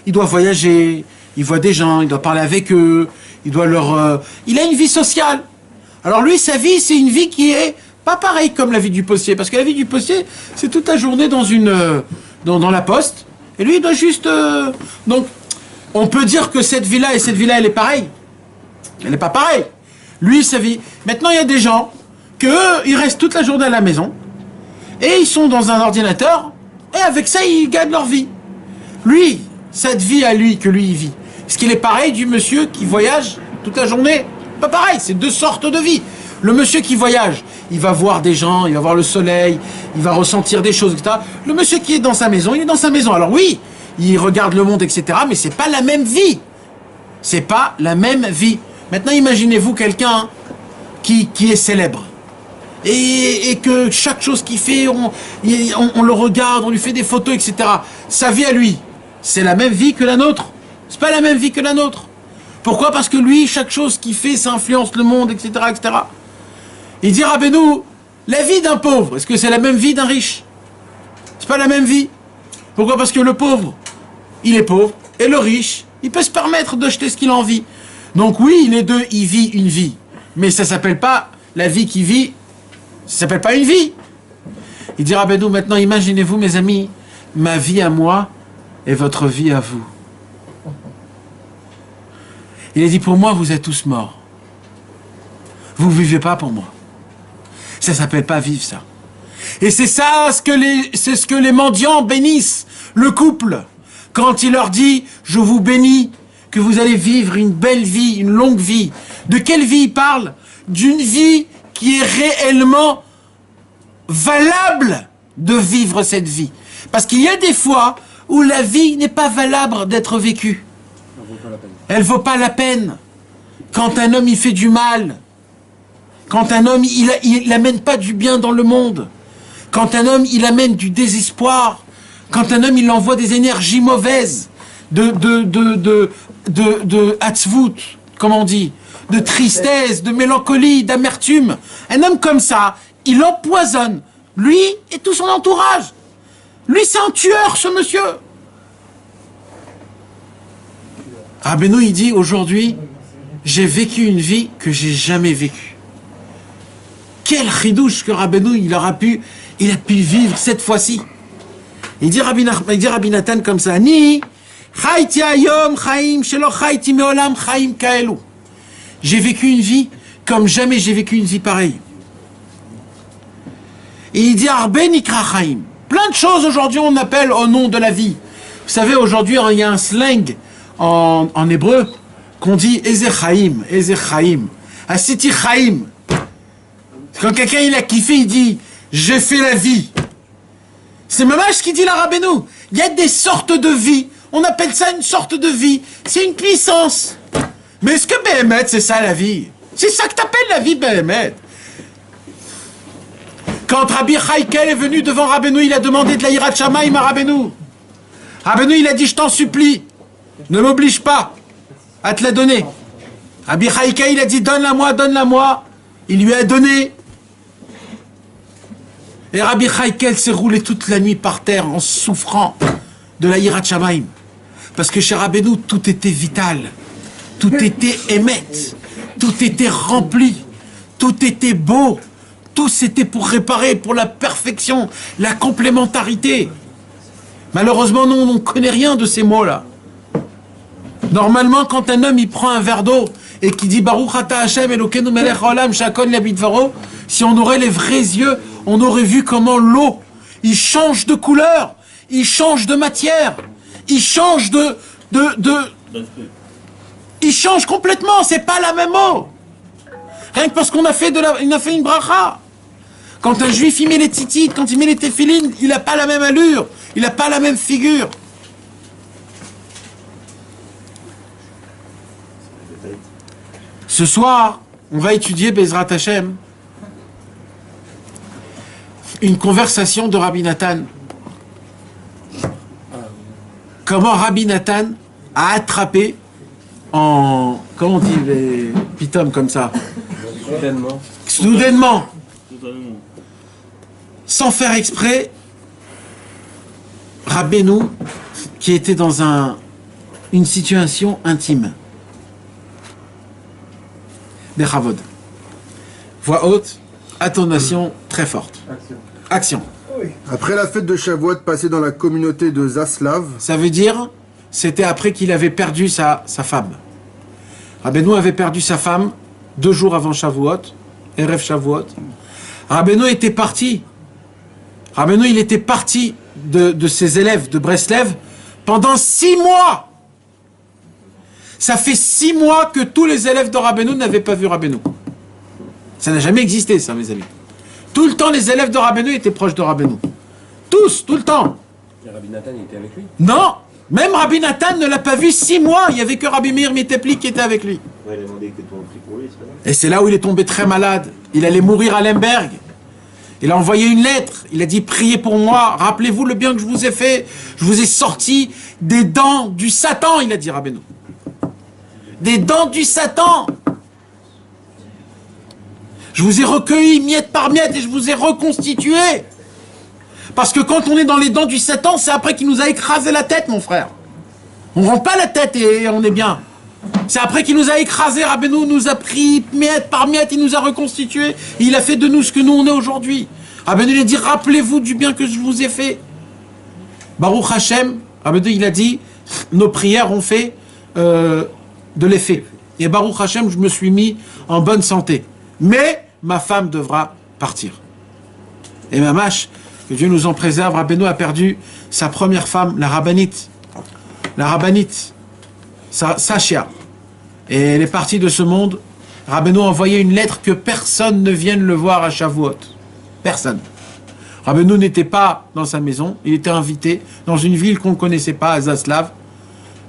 Speaker 1: il doit voyager, il voit des gens, il doit parler avec eux, il doit il a une vie sociale. Alors lui, sa vie, c'est une vie qui est pas pareille comme la vie du postier. Parce que la vie du postier, c'est toute la journée dans la poste. Et lui, il doit juste... Donc, on peut dire que cette vie-là et cette vie-là, elle est pareille. Elle n'est pas pareille. Lui, sa vie... Maintenant, il y a des gens ils restent toute la journée à la maison. Et ils sont dans un ordinateur. Et avec ça, ils gagnent leur vie. Lui, cette vie à lui, que lui, il vit. Est-ce qu'il est pareil du monsieur qui voyage toute la journée? Pas pareil, c'est 2 sortes de vie. Le monsieur qui voyage, il va voir des gens, il va voir le soleil, il va ressentir des choses, etc. Le monsieur qui est dans sa maison, il est dans sa maison. Alors oui, il regarde le monde, etc. Mais c'est pas la même vie. C'est pas la même vie. Maintenant, imaginez-vous quelqu'un qui est célèbre. Et que chaque chose qu'il fait, on le regarde, on lui fait des photos, etc. Sa vie à lui, c'est la même vie que la nôtre. C'est pas la même vie que la nôtre. Pourquoi? Parce que lui, chaque chose qu'il fait, ça influence le monde, etc., etc. Il dit, Rabbeinu, la vie d'un pauvre, est-ce que c'est la même vie d'un riche? C'est pas la même vie. Pourquoi? Parce que le pauvre, il est pauvre, et le riche, il peut se permettre de jeter ce qu'il a envie. Donc oui, les deux, ils vivent une vie. Mais ça s'appelle pas la vie qu'il vit, ça s'appelle pas une vie. Il dit, Rabbeinu, maintenant, imaginez-vous, mes amis, ma vie à moi et votre vie à vous. Il a dit, pour moi, vous êtes tous morts. Vous ne vivez pas pour moi. Ça ne s'appelle pas vivre, ça. Et c'est ça c'est ce que les mendiants bénissent, le couple. Quand il leur dit, je vous bénis, que vous allez vivre une belle vie, une longue vie. De quelle vie il parle? D'une vie qui est réellement valable de vivre cette vie. Parce qu'il y a des fois où la vie n'est pas valable d'être vécue. Elle vaut pas la peine. Quand un homme il fait du mal, quand un homme il amène pas du bien dans le monde, quand un homme il amène du désespoir, quand un homme il envoie des énergies mauvaises, de hatzvut, comment on dit, de tristesse, de mélancolie, d'amertume, un homme comme ça, il empoisonne lui et tout son entourage. Lui c'est un tueur, ce monsieur. Rabbeinu, il dit, aujourd'hui, j'ai vécu une vie que j'ai jamais vécue. Quel chidouche que Rabbeinu, il a pu vivre cette fois-ci. Il dit Rabbi Nathan comme ça, Ni, chayti ayom chaim shelo chayti meolam chaim kaelu. J'ai vécu une vie comme jamais j'ai vécu une vie pareille. Et il dit, Arbe nikra chaim. Plein de choses aujourd'hui on appelle au nom de la vie. Vous savez, aujourd'hui, il y a un slang en hébreu, qu'on dit Eze Chaim, Asiti Chaim. Quand quelqu'un il a kiffé, il dit j'ai fait la vie. C'est même ce qu'il dit la Rabbeinu. Il y a des sortes de vie. On appelle ça une sorte de vie. C'est une puissance. Mais est-ce que Béhémet, c'est ça la vie? C'est ça que t'appelles la vie, Béhémet? Quand Rabbi Chaïkel est venu devant Rabbeinu, il a demandé de la Yirat Shamayim à Rabbeinu. Rabbeinu, il a dit je t'en supplie. Ne m'oblige pas à te la donner. Rabbi Chaïka, il a dit donne-la-moi, donne-la-moi. Il lui a donné. Et Rabbi Chaïkel s'est roulé toute la nuit par terre en souffrant de la Yirat Shamaim. Parce que chez Rabbeinu, tout était vital. Tout était émet. Tout était rempli. Tout était beau. Tout c'était pour réparer, pour la perfection, la complémentarité. Malheureusement, nous, on ne connaît rien de ces mots-là. Normalement, quand un homme il prend un verre d'eau et qui dit Baruch Ata Hashem Elokeinu Melech Haolam Shakol Yabidvaro, si on aurait les vrais yeux, on aurait vu comment l'eau, il change de couleur, il change de matière, il change il change complètement, c'est pas la même eau. Rien que parce qu'on a fait une bracha. Quand un juif il met les titites, quand il met les téphilines, il n'a pas la même allure, il n'a pas la même figure. Ce soir, on va étudier Bezrat Hashem, une conversation de Rabbi Nathan. Comment Rabbi Nathan a attrapé en... Comment on dit les pitums comme ça? Soudainement. Sans faire exprès, Rabbeinu, qui était dans une situation intime. Bechavod. Voix haute, intonation très forte. Action.
Speaker 4: Après la fête de Shavuot passée dans la communauté de Zaslav,
Speaker 1: Ça veut dire, c'était après qu'il avait perdu sa femme. Rabbeinu avait perdu sa femme 2 jours avant Shavuot, Erev Shavuot. Rabbeinu était parti. Rabbeinu, il était parti de ses élèves de Breslev pendant 6 mois. Ça fait 6 mois que tous les élèves de Rabbeinu n'avaient pas vu Rabbeinu. Ça n'a jamais existé, ça, mes amis. Tout le temps, les élèves de Rabbeinu étaient proches de Rabbeinu. Tous, tout le temps.
Speaker 3: Et Rabbi Nathan était avec lui?
Speaker 1: Non, même Rabbi Nathan ne l'a pas vu 6 mois. Il n'y avait que Rabbi Meir Mitepli qui était avec lui.
Speaker 5: Ouais, il a demandé que toi on prie pour lui, c'est pas grave.
Speaker 1: Et c'est là où il est tombé très malade. Il allait mourir à Lemberg. Il a envoyé une lettre. Il a dit, priez pour moi. Rappelez-vous le bien que je vous ai fait. Je vous ai sorti des dents du Satan, il a dit Rabbeinu. Des dents du Satan. Je vous ai recueilli miette par miette et je vous ai reconstitué. Parce que quand on est dans les dents du Satan, c'est après qu'il nous a écrasé la tête, mon frère. On ne rend pas la tête et on est bien. C'est après qu'il nous a écrasé, Rabbeinu nous a pris miette par miette, il nous a reconstitué. Et il a fait de nous ce que nous on est aujourd'hui. Rabbeinu il a dit, rappelez-vous du bien que je vous ai fait. Baruch Hashem, Rabbeinu il a dit, nos prières ont fait de l'effet. Et Baruch Hashem, je me suis mis en bonne santé. Mais ma femme devra partir. Et mamash, que Dieu nous en préserve, Rabbeinu a perdu sa première femme, la rabbinite. La rabbinite, Sachia. Et elle est partie de ce monde. Rabbeinu a envoyé une lettre que personne ne vienne le voir à Shavuot. Personne. Rabbeinu n'était pas dans sa maison, il était invité dans une ville qu'on ne connaissait pas, à Zaslav.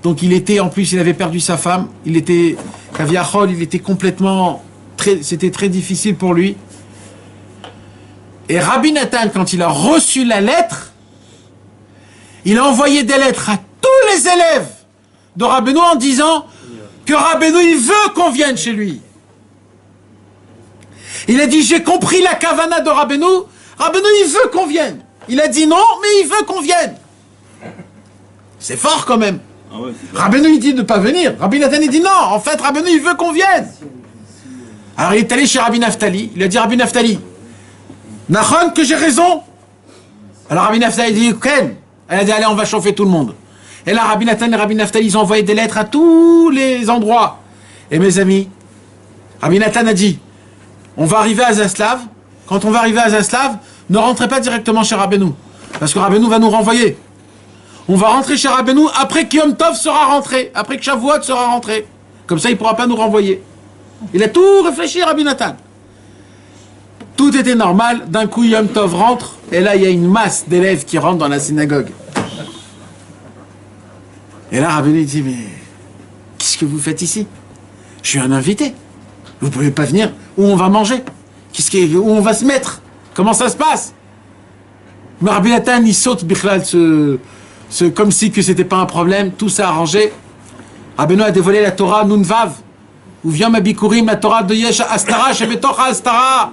Speaker 1: Donc il était, en plus il avait perdu sa femme, il était Kaviachol, il était complètement, c'était très difficile pour lui. Et Rabbi Nathan, quand il a reçu la lettre, il a envoyé des lettres à tous les élèves de Rabbeinu en disant que Rabbeinu il veut qu'on vienne chez lui. Il a dit, j'ai compris la kavana de Rabbeinu, Rabbeinu il veut qu'on vienne. Il a dit non, mais il veut qu'on vienne. C'est fort quand même.
Speaker 2: Ah ouais,
Speaker 1: Rabbeinu il dit de ne pas venir. Rabbi Nathan il dit non, en fait Rabbeinu il veut qu'on vienne. Alors il est allé chez Rabbi Naftali, il a dit Rabbi Naftali, Nachon que j'ai raison. Alors Rabbi Naftali dit Ken. Elle a dit allez on va chauffer tout le monde. Et là Rabbi Nathan et Rabbi Naftali ils ont envoyé des lettres à tous les endroits. Et mes amis, Rabbi Nathan a dit on va arriver à Zaslav. Quand on va arriver à Zaslav, ne rentrez pas directement chez Rabbeinu, parce que Rabbeinu va nous renvoyer. On va rentrer chez Rabbeinu après que Yom Tov sera rentré, après que Shavuot sera rentré. Comme ça, il ne pourra pas nous renvoyer. Il a tout réfléchi, Rabbi Nathan. Tout était normal. D'un coup, Yom Tov rentre, et là, il y a une masse d'élèves qui rentrent dans la synagogue. Et là, Rabbeinu dit, mais qu'est-ce que vous faites ici? Je suis un invité. Vous ne pouvez pas venir. Où on va manger? Où on va se mettre? Comment ça se passe? Mais Rabbi Nathan, il saute, Bichlal, comme si que c'était pas un problème, tout s'est arrangé. Rabbeinu a dévoilé la Torah Nun Vav, où vient ma bikurim, la Torah de Yesh Astara, Shebetocha Astara.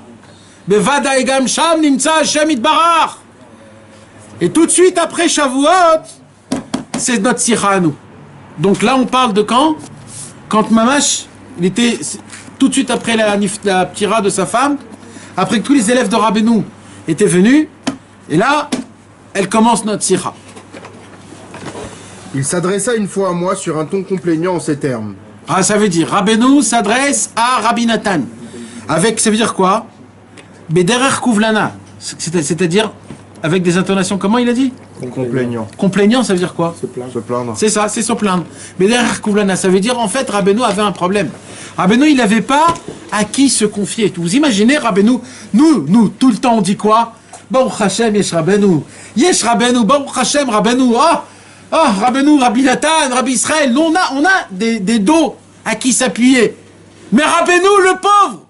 Speaker 1: Bevada egam sham nimtza Hashem itbarach. Et tout de suite après Shavuot, c'est notre sikha à nous. Donc là, on parle de quand? Quand Mamash, il était tout de suite après la ptira de sa femme, après que tous les élèves de Rabbeinu étaient venus, et là, elle commence notre sikha.
Speaker 4: Il s'adressa une fois à moi sur un ton complaisant en ces termes.
Speaker 1: Ah, ça veut dire, Rabbeinu s'adresse à Rabbi Nathan. Avec, ça veut dire quoi? Bederer Kuvlana. C'est-à-dire, avec des intonations, comment il a dit?
Speaker 4: Complaisant.
Speaker 1: Complaisant, ça veut dire quoi?
Speaker 4: Se plaindre.
Speaker 1: C'est ça, c'est se plaindre. Bederer Kuvlana, ça veut dire, en fait, Rabbeinu avait un problème. Rabbeinu, il n'avait pas à qui se confier. Vous imaginez, Rabbeinu, nous, tout le temps, on dit quoi? Baruch Hashem, Yesh Rabbeinu. Yesh Rabbeinu, Baruch Hashem, Rabbeinu. Rabbeinu, Rabbi Nathan, Rabbi Israël. Nous, on a des dos à qui s'appuyer. Mais Rabbeinu, le pauvre,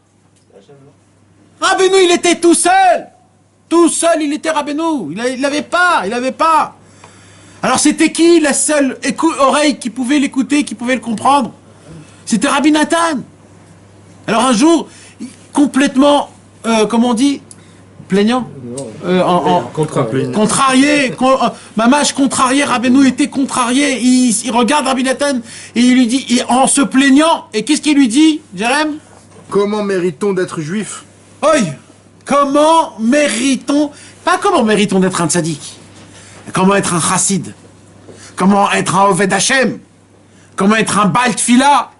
Speaker 1: Rabbeinu, il était tout seul. Tout seul, il était Rabbeinu. Il n'avait pas. Alors, c'était qui la seule oreille qui pouvait l'écouter, qui pouvait le comprendre? C'était Rabbi Nathan. Alors, un jour, complètement, comment on dit? Plaignant? Contrarié. Mamash contrarié, Rabbeinu était contrarié. Il regarde Rabbi Nathan et il lui dit, en se plaignant, et qu'est-ce qu'il lui dit, Jérém?
Speaker 4: Comment mérite-t-on d'être juif?
Speaker 1: Oi! Comment méritons, pas comment méritons d'être un tzaddik, comment être un chassid, comment être un Oved Hashem, comment être un Baal Tfila,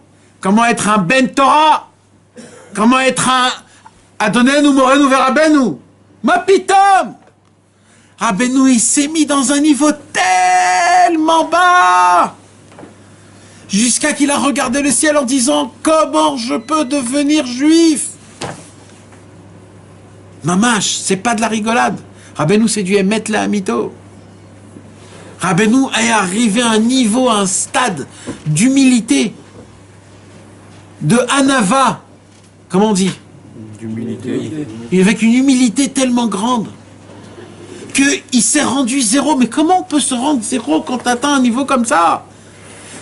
Speaker 1: comment être un Ben Torah, comment être un Adonenu Morenu Verabenu. Ma pitom! Rabbeinu, il s'est mis dans un niveau tellement bas, jusqu'à qu'il a regardé le ciel en disant, comment je peux devenir juif? Mamash, c'est pas de la rigolade. Rabbeinu, c'est du Emet la Amito. Rabbeinu est arrivé à un niveau, à un stade d'humilité, de Hanava, comment on dit?
Speaker 3: D'humilité.
Speaker 1: Et avec une humilité tellement grande qu'il s'est rendu zéro. Mais comment on peut se rendre zéro quand tu atteins un niveau comme ça?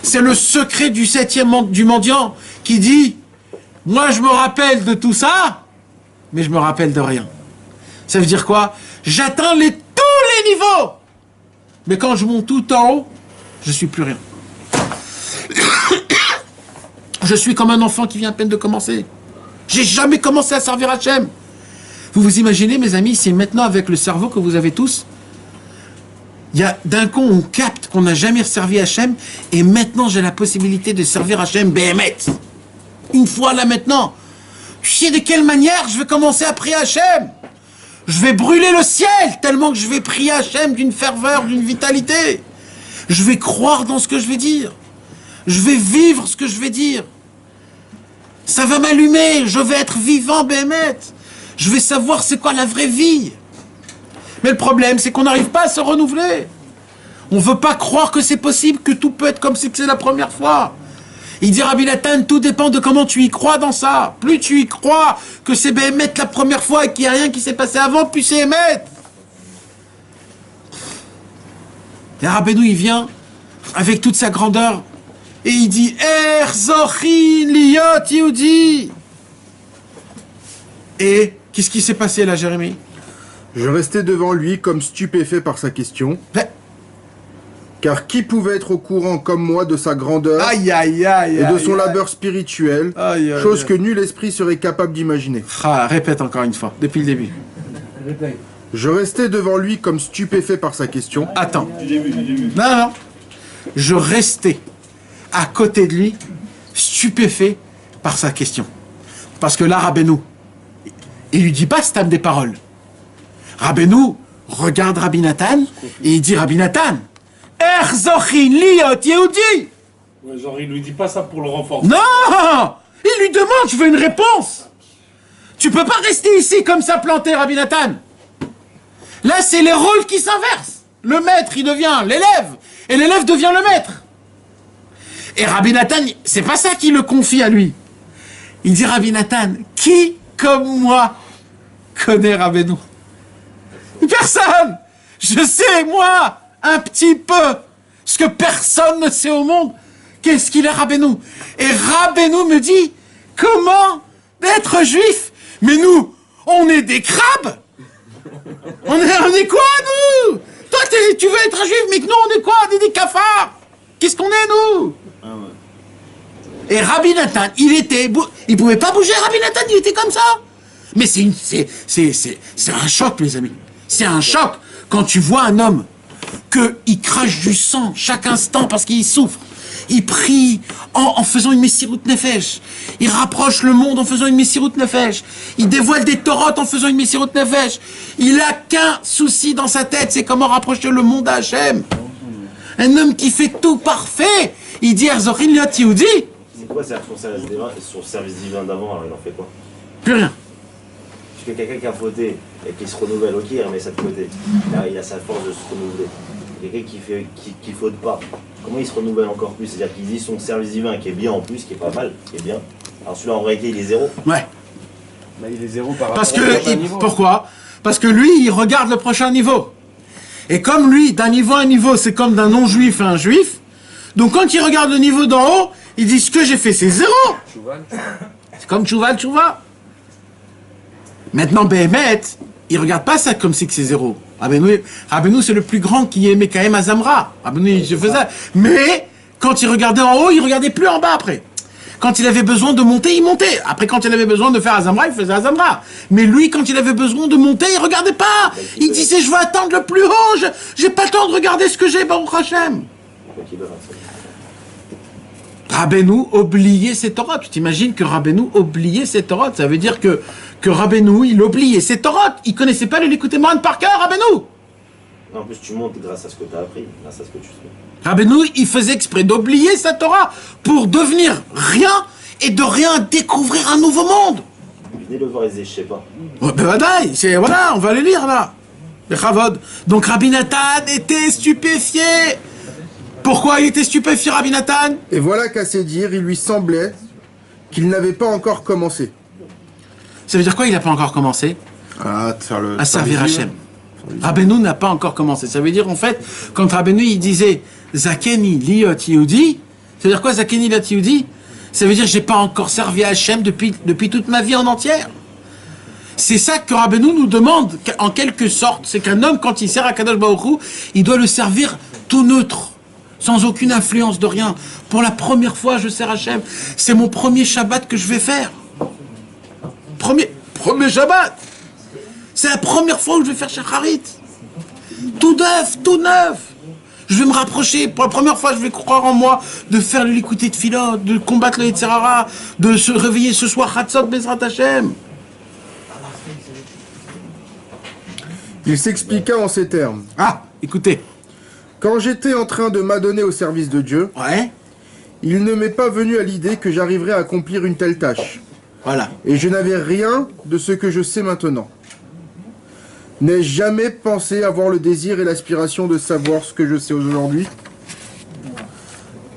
Speaker 1: C'est le secret du du mendiant qui dit, moi je me rappelle de tout ça, mais je me rappelle de rien. Ça veut dire quoi? J'atteins tous les niveaux, mais quand je monte tout en haut, je suis plus rien. Je suis comme un enfant qui vient à peine de commencer. J'ai jamais commencé à servir Hachem. Vous vous imaginez, mes amis, c'est maintenant avec le cerveau que vous avez tous, d'un coup on capte qu'on n'a jamais servi Hachem, et maintenant j'ai la possibilité de servir Hachem Béhémet. Une fois là maintenant. Tu sais de quelle manière je vais commencer à prier Hachem? Je vais brûler le ciel tellement que je vais prier Hachem d'une ferveur, d'une vitalité. Je vais croire dans ce que je vais dire. Je vais vivre ce que je vais dire. Ça va m'allumer. Je vais être vivant, Béhémet. Je vais savoir c'est quoi la vraie vie. Mais le problème, c'est qu'on n'arrive pas à se renouveler. On ne veut pas croire que c'est possible, que tout peut être comme si c'est la première fois. Il dit Rabbi Nathan, tout dépend de comment tu y crois dans ça. Plus tu y crois que c'est Béhémet la première fois et qu'il n'y a rien qui s'est passé avant, plus c'est Hémet. Et Rabbeinu, il vient avec toute sa grandeur et il dit Erzochin liot Yehudi. Et qu'est-ce qui s'est passé là, Jérémie?
Speaker 4: Je restais devant lui comme stupéfait par sa question. Car qui pouvait être au courant comme moi de sa grandeur et de son labeur spirituel, chose que nul esprit serait capable d'imaginer.
Speaker 1: Répète encore une fois, depuis le début.
Speaker 4: Je restais devant lui comme stupéfait par sa question.
Speaker 1: Attends. Non. Je restais à côté de lui, stupéfait par sa question. Parce que là, Rabbeinu, il lui dit pas stam des paroles. Rabbeinu regarde Rabbi Nathan et il dit Rabbi Nathan, Erzochin liot Yehudi.
Speaker 6: Ouais, genre, il lui dit pas ça pour le renforcer.
Speaker 1: Non! Il lui demande, je veux une réponse. Tu peux pas rester ici comme ça planté, Rabbi Nathan. Là, c'est les rôles qui s'inversent. Le maître, il devient l'élève, et l'élève devient le maître. Et Rabbi Nathan, c'est pas ça qu'il le confie à lui. Il dit, Rabbi Nathan, qui, comme moi, connaît Rabbeinu? Personne! Je sais, moi, un petit peu, ce que personne ne sait au monde, qu'est-ce qu'il est Rabbeinu. Et Rabbeinu me dit, comment d'être juif? Mais nous, On est des crabes. On est quoi, nous? Toi, tu veux être un juif, mais que nous, on est quoi? On est des cafards. Qu'est-ce qu'on est, nous?
Speaker 2: Ah ouais.
Speaker 1: Et Rabbi Nathan, il pouvait pas bouger, Rabbi Nathan, il était comme ça. Mais c'est un choc, mes amis. C'est un choc quand tu vois un homme qu'il crache du sang chaque instant parce qu'il souffre. Il prie en faisant une Messirut Nefesh. Il rapproche le monde en faisant une Messirut Nefesh. Il dévoile des Torotes en faisant une Messirut Nefesh. Il a qu'un souci dans sa tête, c'est comment rapprocher le monde à Hachem. Un homme qui fait tout parfait. Il dit Erzochin Liot Yehudi.
Speaker 5: C'est quoi son service divin d'avant, alors il en fait quoi?
Speaker 1: Plus rien.
Speaker 5: Parce que quelqu'un qui a fauté et qui se renouvelle, ok, il remet ça de côté. Là, il a sa force de se renouveler. Quelqu'un qui faute pas, comment il se renouvelle encore plus? C'est-à-dire qu'il dit son service divin qui est bien en plus, qui est pas mal, qui est bien. Alors celui-là en réalité il est zéro.
Speaker 1: Ouais.
Speaker 3: Bah, il est zéro par rapport
Speaker 1: Parce
Speaker 3: au
Speaker 1: que,
Speaker 3: prochain niveau.
Speaker 1: pourquoi? Parce que lui, il regarde le prochain niveau. Et comme lui, d'un niveau à un niveau, c'est comme d'un non-juif à un juif, donc quand il regarde le niveau d'en haut, il dit ce que j'ai fait, c'est zéro.
Speaker 3: Chouval.
Speaker 1: C'est comme Tchouva, Tchouva. Maintenant, Béhémet, il regarde pas ça comme si que c'est zéro. Rabbeinu, c'est le plus grand qui aimait quand même Azamra. Rabbeinu, je faisais. Mais, quand il regardait en haut, il regardait plus en bas après. Quand il avait besoin de monter, il montait. Après, quand il avait besoin de faire Azamra, il faisait Azamra. Mais lui, quand il avait besoin de monter, il regardait pas. Il disait, je veux attendre le plus haut. J'ai pas le temps de regarder ce que j'ai, Baruch Hashem. Rabbeinu oubliait ses Torah. Tu t'imagines que Rabbeinu oubliait ses Torah? Ça veut dire que Rabbeinu, il oubliait ses Torah. Il connaissait pas le Likutei Moharan par cœur, Rabbeinu.
Speaker 5: En plus, tu montes grâce à ce que tu as appris, grâce à ce que tu sais.
Speaker 1: Rabbeinu, il faisait exprès d'oublier sa Torah pour devenir rien et de rien découvrir un nouveau monde.
Speaker 5: Venez le voir, il disait, je sais pas.
Speaker 1: Ouais, ben voilà, on va le lire là. Le Chavod. Donc Rabbi Nathan était stupéfié. Pourquoi il était stupéfié, Rabbi Nathan?
Speaker 4: Et voilà qu'à ses dires, il lui semblait qu'il n'avait pas encore commencé.
Speaker 1: Ça veut dire quoi, il n'a pas encore commencé? À servir Hachem. Rabbeinu n'a pas encore commencé. Ça veut dire, en fait, quand Rabbeinu, il disait Zakeni liot Yehudi, ça veut dire quoi, Zakeni liot Yehudi? Ça veut dire, j'ai pas encore servi à Hachem depuis toute ma vie en entière. C'est ça que Rabbeinu nous demande, en quelque sorte. C'est qu'un homme, quand il sert à Kadosh Baruch Hu, il doit le servir tout neutre, sans aucune influence de rien. Pour la première fois, je sers Hachem. C'est mon premier Shabbat que je vais faire. Premier Shabbat. C'est la première fois où je vais faire Shacharit. Tout neuf. Je vais me rapprocher. Pour la première fois, je vais croire en moi de faire le Likutei Tfilot, de combattre le Yetzer Hara, de se réveiller ce soir, Chatzot Bezrat Hashem.
Speaker 4: Il s'expliqua en ces termes.
Speaker 1: Ah, écoutez.
Speaker 4: Quand j'étais en train de m'adonner au service de Dieu,
Speaker 1: Ouais.
Speaker 4: il ne m'est pas venu à l'idée que j'arriverais à accomplir une telle tâche.
Speaker 1: Voilà.
Speaker 4: Et je n'avais rien de ce que je sais maintenant. N'ai-je jamais pensé avoir le désir et l'aspiration de savoir ce que je sais aujourd'hui?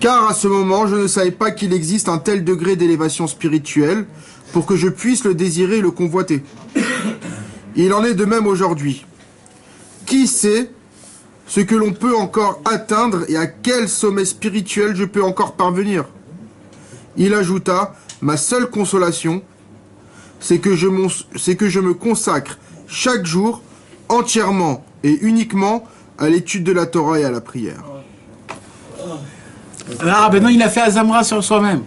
Speaker 4: Car à ce moment, je ne savais pas qu'il existe un tel degré d'élévation spirituelle pour que je puisse le désirer et le convoiter. Il en est de même aujourd'hui. Qui sait ce que l'on peut encore atteindre et à quel sommet spirituel je peux encore parvenir? Il ajouta, ma seule consolation, c'est que je me consacre chaque jour entièrement et uniquement à l'étude de la Torah et à la prière.
Speaker 1: Là, Rabbeinu, il a fait Azamra sur soi-même.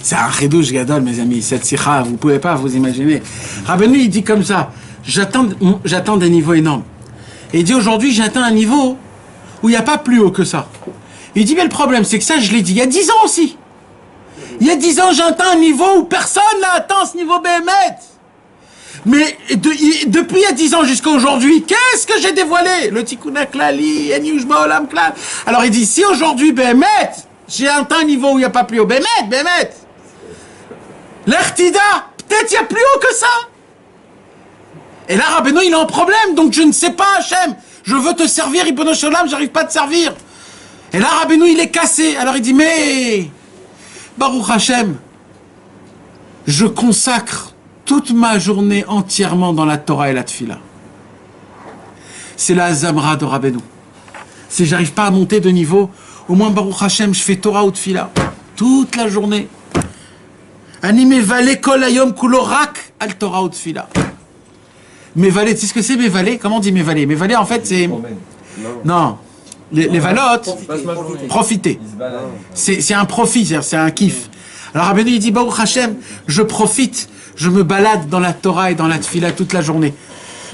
Speaker 1: C'est un chidouche gadol, mes amis. Cette sikha, vous pouvez pas vous imaginer. Rabbeinu, il dit comme ça, j'attends des niveaux énormes. Et il dit aujourd'hui, j'atteins un niveau où il n'y a pas plus haut que ça. Il dit, mais le problème, c'est que ça, je l'ai dit il y a 10 ans aussi. Il y a 10 ans, j'ai atteint un niveau où personne n'a atteint ce niveau Béhémet. Mais depuis il y a 10 ans jusqu'à aujourd'hui, qu'est-ce que j'ai dévoilé? Le Tikkun HaKlali, En Yush Ba'olam Klal. Alors il dit, si aujourd'hui Béhémet, j'ai atteint un niveau où il n'y a pas plus haut, Béhémet. L'Artida, peut-être il y a plus haut que ça. Et là, Rabbeinu, il a un problème, donc je ne sais pas, Hachem. Je veux te servir, Ribono Shel Olam, j'arrive pas à te servir. Et là, Rabbeinu, il est cassé. Alors il dit, mais Baruch Hachem, je consacre toute ma journée entièrement dans la Torah et la Tfila. C'est la Zamra de Rabbeinu. Si j'arrive pas à monter de niveau, au moins Baruch Hashem, je fais Torah ou Tfila. Toute la journée. Animé Vale Kol Hayom Kulo Rak al Torah ou Tfila. Mévaler, tu sais ce que c'est mévaler? Comment on dit mévaler? Mévaler, en fait, c'est... Non. Les valotes, profiter. C'est un profit, c'est un kiff. Alors Rabbeinu il dit, Baruch Hashem, je profite, je me balade dans la Torah et dans la Tfila toute la journée.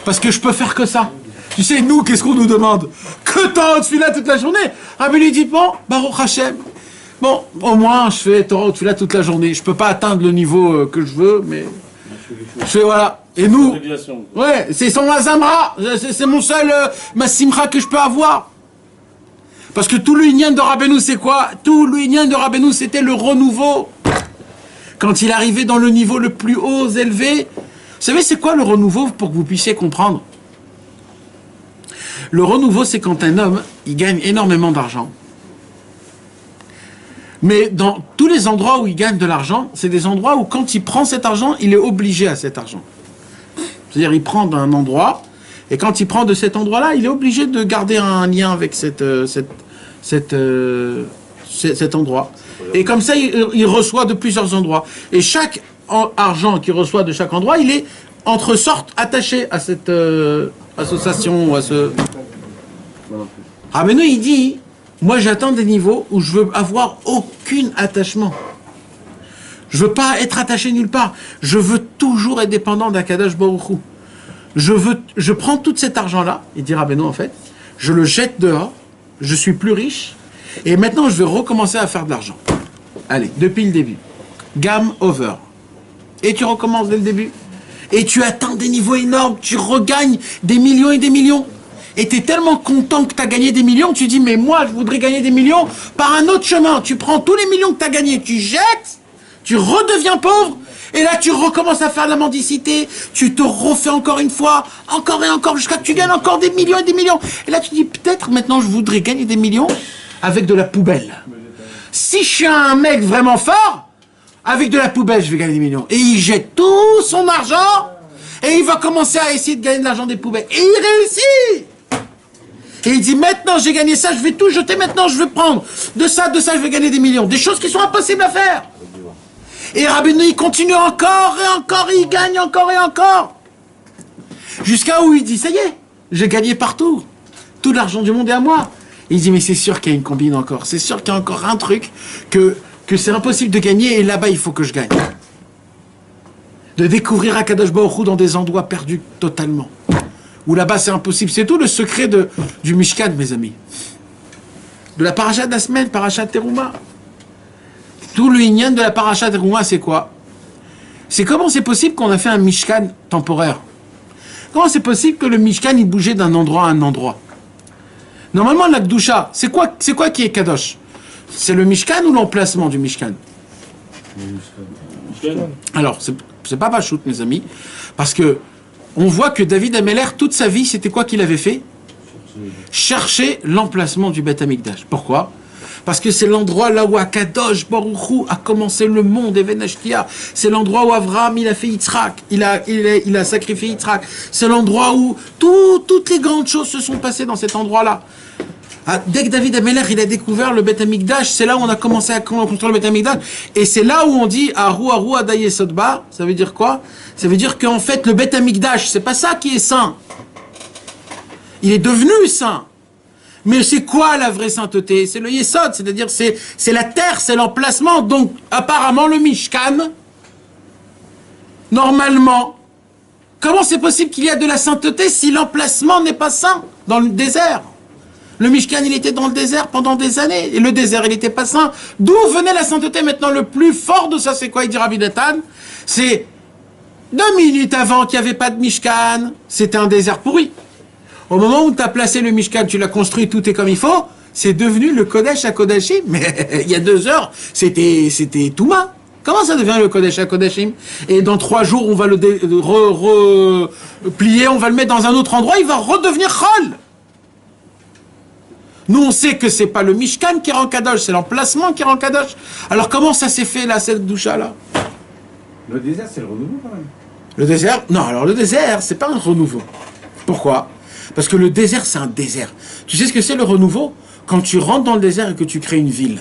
Speaker 1: Parce que je peux faire que ça. Tu sais, nous, qu'est-ce qu'on nous demande? Que Torah ou Tfila toute la journée? Rabbeinu dit, bon, Baruch Hashem, bon, au moins, je fais Torah ou Tfila toute la journée. Je peux pas atteindre le niveau que je veux, mais... Je fais, voilà. Et nous, ouais, c'est son Azamra, c'est mon seul Massimra que je peux avoir. Parce que tout le Inyan de Rabbeinu, c'est quoi? Tout le Inyan de Rabbeinu, c'était le renouveau. Quand il arrivait dans le niveau le plus haut, élevé, vous savez, c'est quoi le renouveau pour que vous puissiez comprendre? Le renouveau, c'est quand un homme, il gagne énormément d'argent. Mais dans tous les endroits où il gagne de l'argent, c'est des endroits où quand il prend cet argent, il est obligé à cet argent. C'est-à-dire, il prend d'un endroit, et quand il prend de cet endroit-là, il est obligé de garder un lien avec cet endroit. Et comme ça, il reçoit de plusieurs endroits. Et chaque argent qu'il reçoit de chaque endroit, il est entre sortes attaché à cette association ou à ce... Rabbeinu, il dit, moi j'atteins des niveaux où je veux avoir aucun attachement. Je veux pas être attaché nulle part. Je veux toujours être dépendant d'Akadosh Baruch Hu. Je prends tout cet argent-là, il dit Rabbeinu en fait, je le jette dehors, je suis plus riche, et maintenant je vais recommencer à faire de l'argent. Allez, depuis le début. Game over. Et tu recommences dès le début. Et tu atteins des niveaux énormes, tu regagnes des millions et des millions. Et tu es tellement content que tu as gagné des millions, tu dis, mais moi je voudrais gagner des millions par un autre chemin. Tu prends tous les millions que tu as gagnés, tu jettes, tu redeviens pauvre, et là tu recommences à faire de la mendicité, tu te refais encore une fois, encore et encore, jusqu'à ce que tu gagnes encore des millions et des millions. Et là tu dis, peut-être maintenant je voudrais gagner des millions avec de la poubelle. Si je suis un mec vraiment fort, avec de la poubelle je vais gagner des millions. Et il jette tout son argent, et il va commencer à essayer de gagner de l'argent des poubelles. Et il réussit. Et il dit, maintenant j'ai gagné ça, je vais tout jeter, maintenant je vais prendre de ça, je vais gagner des millions. Des choses qui sont impossibles à faire. Et Rabbeinu, il continue encore et encore, et il gagne encore et encore. Jusqu'à où il dit, ça y est, j'ai gagné partout. Tout l'argent du monde est à moi. Et il dit, mais c'est sûr qu'il y a une combine encore. C'est sûr qu'il y a encore un truc que c'est impossible de gagner, et là-bas, il faut que je gagne. De découvrir Akadosh Baruch Hu dans des endroits perdus totalement. Où là-bas, c'est impossible. C'est tout le secret du Mishkan, mes amis. De la paracha de la semaine, paracha Teruma. Tout le Inyan de la paracha Teruma, c'est quoi? C'est comment c'est possible qu'on a fait un Mishkan temporaire? Comment c'est possible que le Mishkan, il bougeait d'un endroit à un endroit? Normalement, la Kdusha, c'est quoi qui est Kadosh? C'est le Mishkan ou l'emplacement du Mishkan? Alors, c'est pas Pachout, mes amis, parce que on voit que David Améler, toute sa vie, c'était quoi qu'il avait fait? Chercher l'emplacement du Beth Amikdash. Pourquoi? Parce que c'est l'endroit là où Akadosh Baruch Hu a commencé le monde, Even Ashkia. C'est l'endroit où Avraham, il a fait Yitzhak. Il a sacrifié Yitzhak. C'est l'endroit où toutes les grandes choses se sont passées dans cet endroit-là. Dès que David Améler, il a découvert le Beth Amikdash, c'est là où on a commencé à construire le Beth Amikdash. Et c'est là où on dit Aru Adaye Sodba. Ça veut dire quoi? Ça veut dire qu'en fait, le Beth Amikdash, c'est pas ça qui est saint. Il est devenu saint. Mais c'est quoi la vraie sainteté? C'est le Yesod, c'est-à-dire c'est la terre, c'est l'emplacement. Donc, apparemment, le Mishkan, normalement, comment c'est possible qu'il y a de la sainteté si l'emplacement n'est pas saint dans le désert? Le Mishkan, il était dans le désert pendant des années. Et le désert, il n'était pas saint. D'où venait la sainteté? Maintenant, le plus fort de ça, c'est quoi? Il dit Rabbi Nathan, c'est 2 minutes avant qu'il n'y avait pas de Mishkan, c'était un désert pourri. Au moment où tu as placé le Mishkan, tu l'as construit, tout est comme il faut, c'est devenu le Kodesh HaKodashim. Mais il y a 2 heures, c'était Touma. Comment ça devient le Kodesh HaKodashim? Et dans 3 jours, on va le plier, on va le mettre dans un autre endroit, il va redevenir Chol. Nous, on sait que c'est pas le Mishkan qui rend Kadosh, c'est l'emplacement qui rend Kadosh. Alors comment ça s'est fait là, cette doucha-là?
Speaker 3: Le désert, c'est le renouveau quand même.
Speaker 1: Le désert? Non, alors le désert, c'est pas un renouveau. Pourquoi? Parce que le désert, c'est un désert. Tu sais ce que c'est le renouveau? Quand tu rentres dans le désert et que tu crées une ville.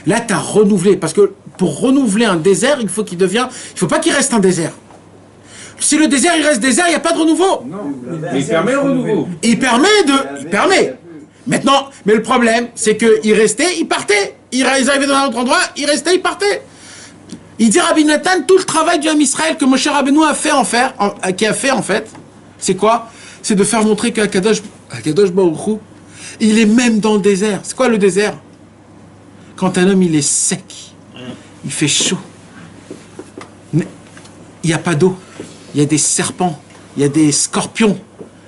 Speaker 1: Là, tu as renouvelé. Parce que pour renouveler un désert, il faut pas qu'il reste un désert. Si le désert, il reste désert, il n'y a pas de renouveau.
Speaker 3: Non, mais il permet le renouveau.
Speaker 1: Il permet. Maintenant, mais le problème, c'est qu'il restait, il partait. Ils arrivaient dans un autre endroit, il restait, il partait. Il dit Rabbi Nathan, tout le travail du Ham Israël que Moshe Rabbeinu a fait en fait, c'est quoi? C'est de faire montrer qu'Akadosh Baruch Hu, il est même dans le désert. C'est quoi le désert? Quand un homme, il est sec, il fait chaud, il n'y a pas d'eau, il y a des serpents, il y a des scorpions.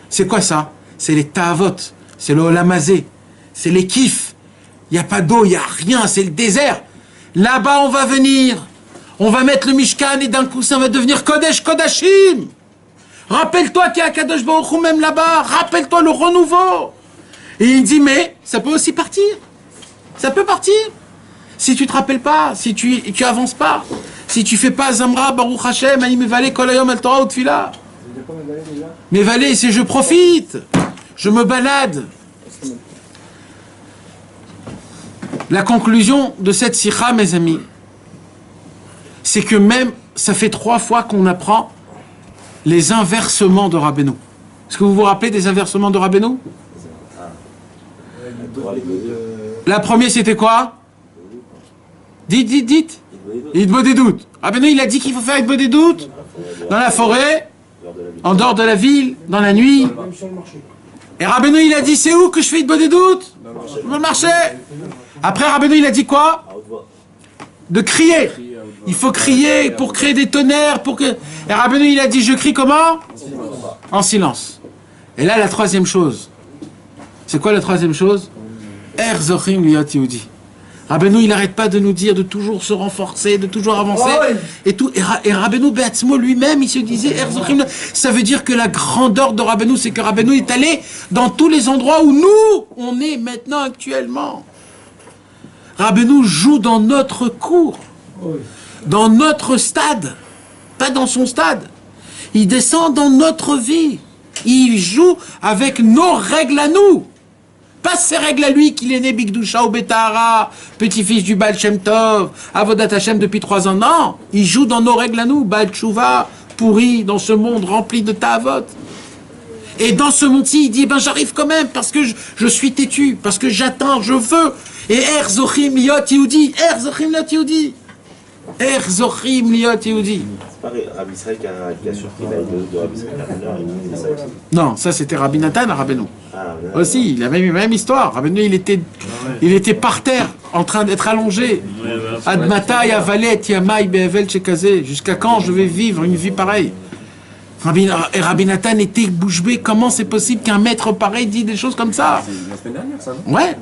Speaker 1: C'est quoi ça? C'est les ta'avot, c'est le olamazé, c'est les kiffs. Il n'y a pas d'eau, il n'y a rien, c'est le désert. Là-bas, on va venir, on va mettre le Mishkan et d'un coup, ça va devenir Kodesh Kodashim. Rappelle-toi qu'il y a Kadosh Baruch Hu même là-bas, rappelle-toi le renouveau. Et il dit, mais ça peut aussi partir. Ça peut partir. Si tu te rappelles pas, si tu avances pas, si tu fais pas Zamra, Baruch Hashem, Ani Mevale, Kol Hayom, El Torah, Utfila. Mevale, c'est je profite, je me balade. La conclusion de cette sikha, mes amis, c'est que même, ça fait 3 fois qu'on apprend les inversements de Rabbeinu. Est-ce que vous vous rappelez des inversements de Rabbeinu? La première, c'était quoi? Dites. Hitbo des doutes. Rabbeinu, il a dit qu'il faut faire Hitbo des doutes dans la forêt, en dehors de la ville, dans la nuit. Et Rabbeinu, il a dit, c'est où que je fais Hitbo des doutes? Dans le marché. Après, Rabbeinu, il a dit quoi? De crier. Il faut crier pour créer des tonnerres, pour que... Et Rabbeinu, il a dit, je crie comment? En silence. Et là, la troisième chose. C'est quoi la troisième chose? Zochim liot Yehudi. Rabbeinu, il n'arrête pas de nous dire de toujours se renforcer, de toujours avancer. Et tout. Et Rabbeinu Beatzmo lui-même, il se disait, Zochim, ça veut dire que la grandeur de Rabbeinu, c'est que Rabbeinu est allé dans tous les endroits où nous, on est maintenant actuellement. Rabbeinu joue dans notre cour, dans notre stade, pas dans son stade. Il descend dans notre vie. Il joue avec nos règles à nous. Pas ses règles à lui, qu'il est né Bigdusha ou Betahara, petit-fils du Baal Shem Tov, Avodat Hashem depuis 3 ans. Non, il joue dans nos règles à nous. Baal Tshuva, pourri, dans ce monde rempli de Ta'avot. Et dans ce monde-ci, il dit, ben j'arrive quand même, parce que je suis têtu, parce que j'attends, je veux. Et Zochim liot Yehudi, Zochim liot Yehudi. Zochim liot Yehudi.
Speaker 5: C'est pas Rabbi Israël qui a surpris la de Rabbi Israël il disait ça aussi.
Speaker 1: Non, ça c'était Rabbi Nathan à Rabbeinu. Aussi, il avait la même histoire. Rabbeinu, il était par terre, en train d'être allongé. Admatai avalet yamai be'evel shekazeh. Jusqu'à quand je vais vivre une vie pareille? Et Rabbi Nathan était bouche bée. Comment c'est possible qu'un maître pareil dit des choses comme ça?
Speaker 3: C'est la semaine dernière, ça, non?
Speaker 1: Ouais.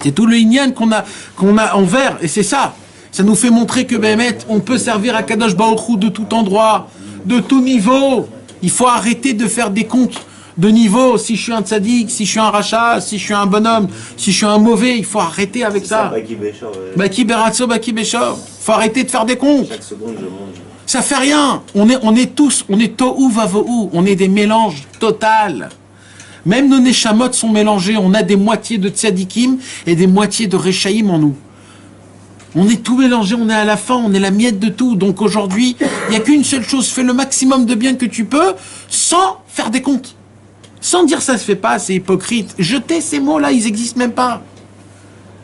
Speaker 1: C'est tout le inyan qu'on a envers, et c'est ça. Ça nous fait montrer que Béhémet, on peut servir à Kadosh Baruch Hu de tout endroit, de tout niveau. Il faut arrêter de faire des comptes de niveau. Si je suis un tzaddik, si je suis un rachat, si je suis un bonhomme, si je suis un mauvais, il faut arrêter avec ça. Baki beratso, baki beshor. Il faut arrêter de faire des comptes.
Speaker 5: Chaque seconde, je mange.
Speaker 1: Ça fait rien. On est tous, on est tohu vavohu. On est des mélanges total. Même nos neshamot sont mélangés. On a des moitiés de tzadikim et des moitiés de rechaïm en nous. On est tout mélangé, on est à la fin, on est la miette de tout. Donc aujourd'hui, il n'y a qu'une seule chose, fais le maximum de bien que tu peux, sans faire des comptes. Sans dire ça se fait pas, c'est hypocrite. Jetez ces mots-là, ils n'existent même pas.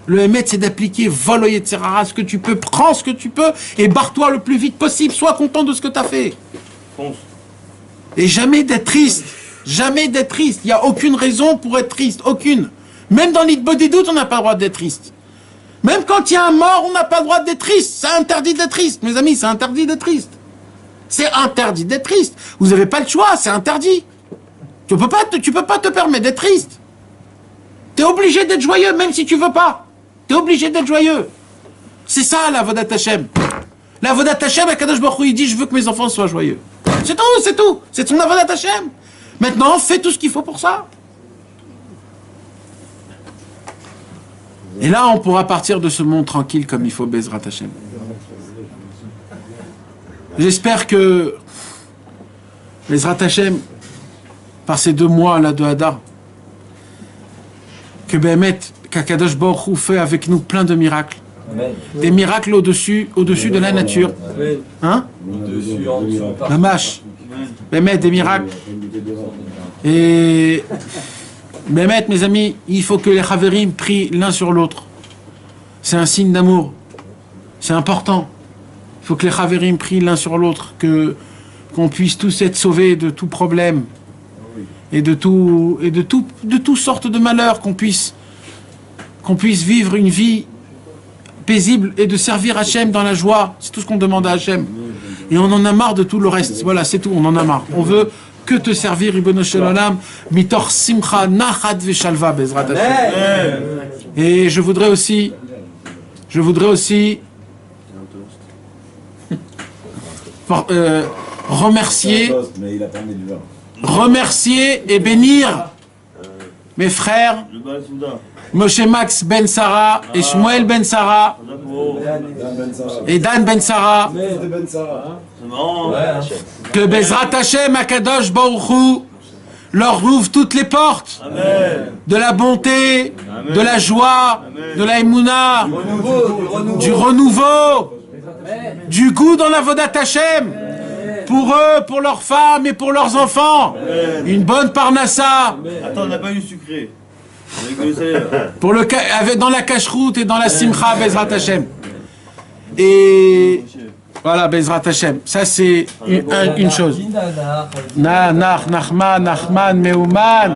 Speaker 1: Le Hémet, c'est d'appliquer vol etc. ce que tu peux, prends ce que tu peux, et barre-toi le plus vite possible, sois content de ce que tu as fait. Et jamais d'être triste. Jamais d'être triste. Il n'y a aucune raison pour être triste, aucune. Même dans l'Hitbo des doutes, on n'a pas le droit d'être triste. Même quand il y a un mort, on n'a pas le droit d'être triste. C'est interdit d'être triste, mes amis, c'est interdit d'être triste. C'est interdit d'être triste. Vous n'avez pas le choix, c'est interdit. Tu peux pas te permettre d'être triste. Tu es obligé d'être joyeux, même si tu veux pas. Tu es obligé d'être joyeux. C'est ça, la Avodat Hashem. La Avodat Hashem, Akadosh Baruch Hu, il dit, je veux que mes enfants soient joyeux. C'est tout, c'est tout. C'est son Avodat Hashem. Maintenant, fais tout ce qu'il faut pour ça. Et là, on pourra partir de ce monde tranquille comme il faut, Bezrat Hashem. J'espère que Bezrat Hashem, par ces 2 mois là de Hadar, que Béhémet, qu'Akadosh Baruch Hu fait avec nous plein de miracles. Des miracles au-dessus de la nature. Hein? Mamash. Bémet, des miracles. Et Bémet, mes amis, il faut que les Chaverim prient l'un sur l'autre. C'est un signe d'amour. C'est important. Il faut que les Chaverim prient l'un sur l'autre, qu'on puisse tous être sauvés de tout problème et de toutes sortes de malheurs, qu'on puisse vivre une vie paisible et de servir Hachem dans la joie. C'est tout ce qu'on demande à Hachem. Et on en a marre de tout le reste. Voilà, c'est tout, on en a marre. On veut que te servir, Ribono Shel Olam, mitor simcha nachat veshalva bezrat Hashem. Et je voudrais aussi remercier et bénir mes frères Moshe Max Ben Sarah et Shmuel Ben Sarah et Dan Ben Sarah, que Bezrat Hashem Akadosh Baruch Hu leur ouvre toutes les portes de la bonté, de la joie, de la émouna, du renouveau, du goût dans la Vodat Hashem, pour eux, pour leurs femmes et pour leurs enfants, une bonne parnassa.
Speaker 2: Attends, on n'a pas eu sucré.
Speaker 1: Dans la cache-route et dans la simcha Bezrat Hashem. Et voilà, Bezrat Hashem. Ça, c'est une chose. Nachman, Meuman.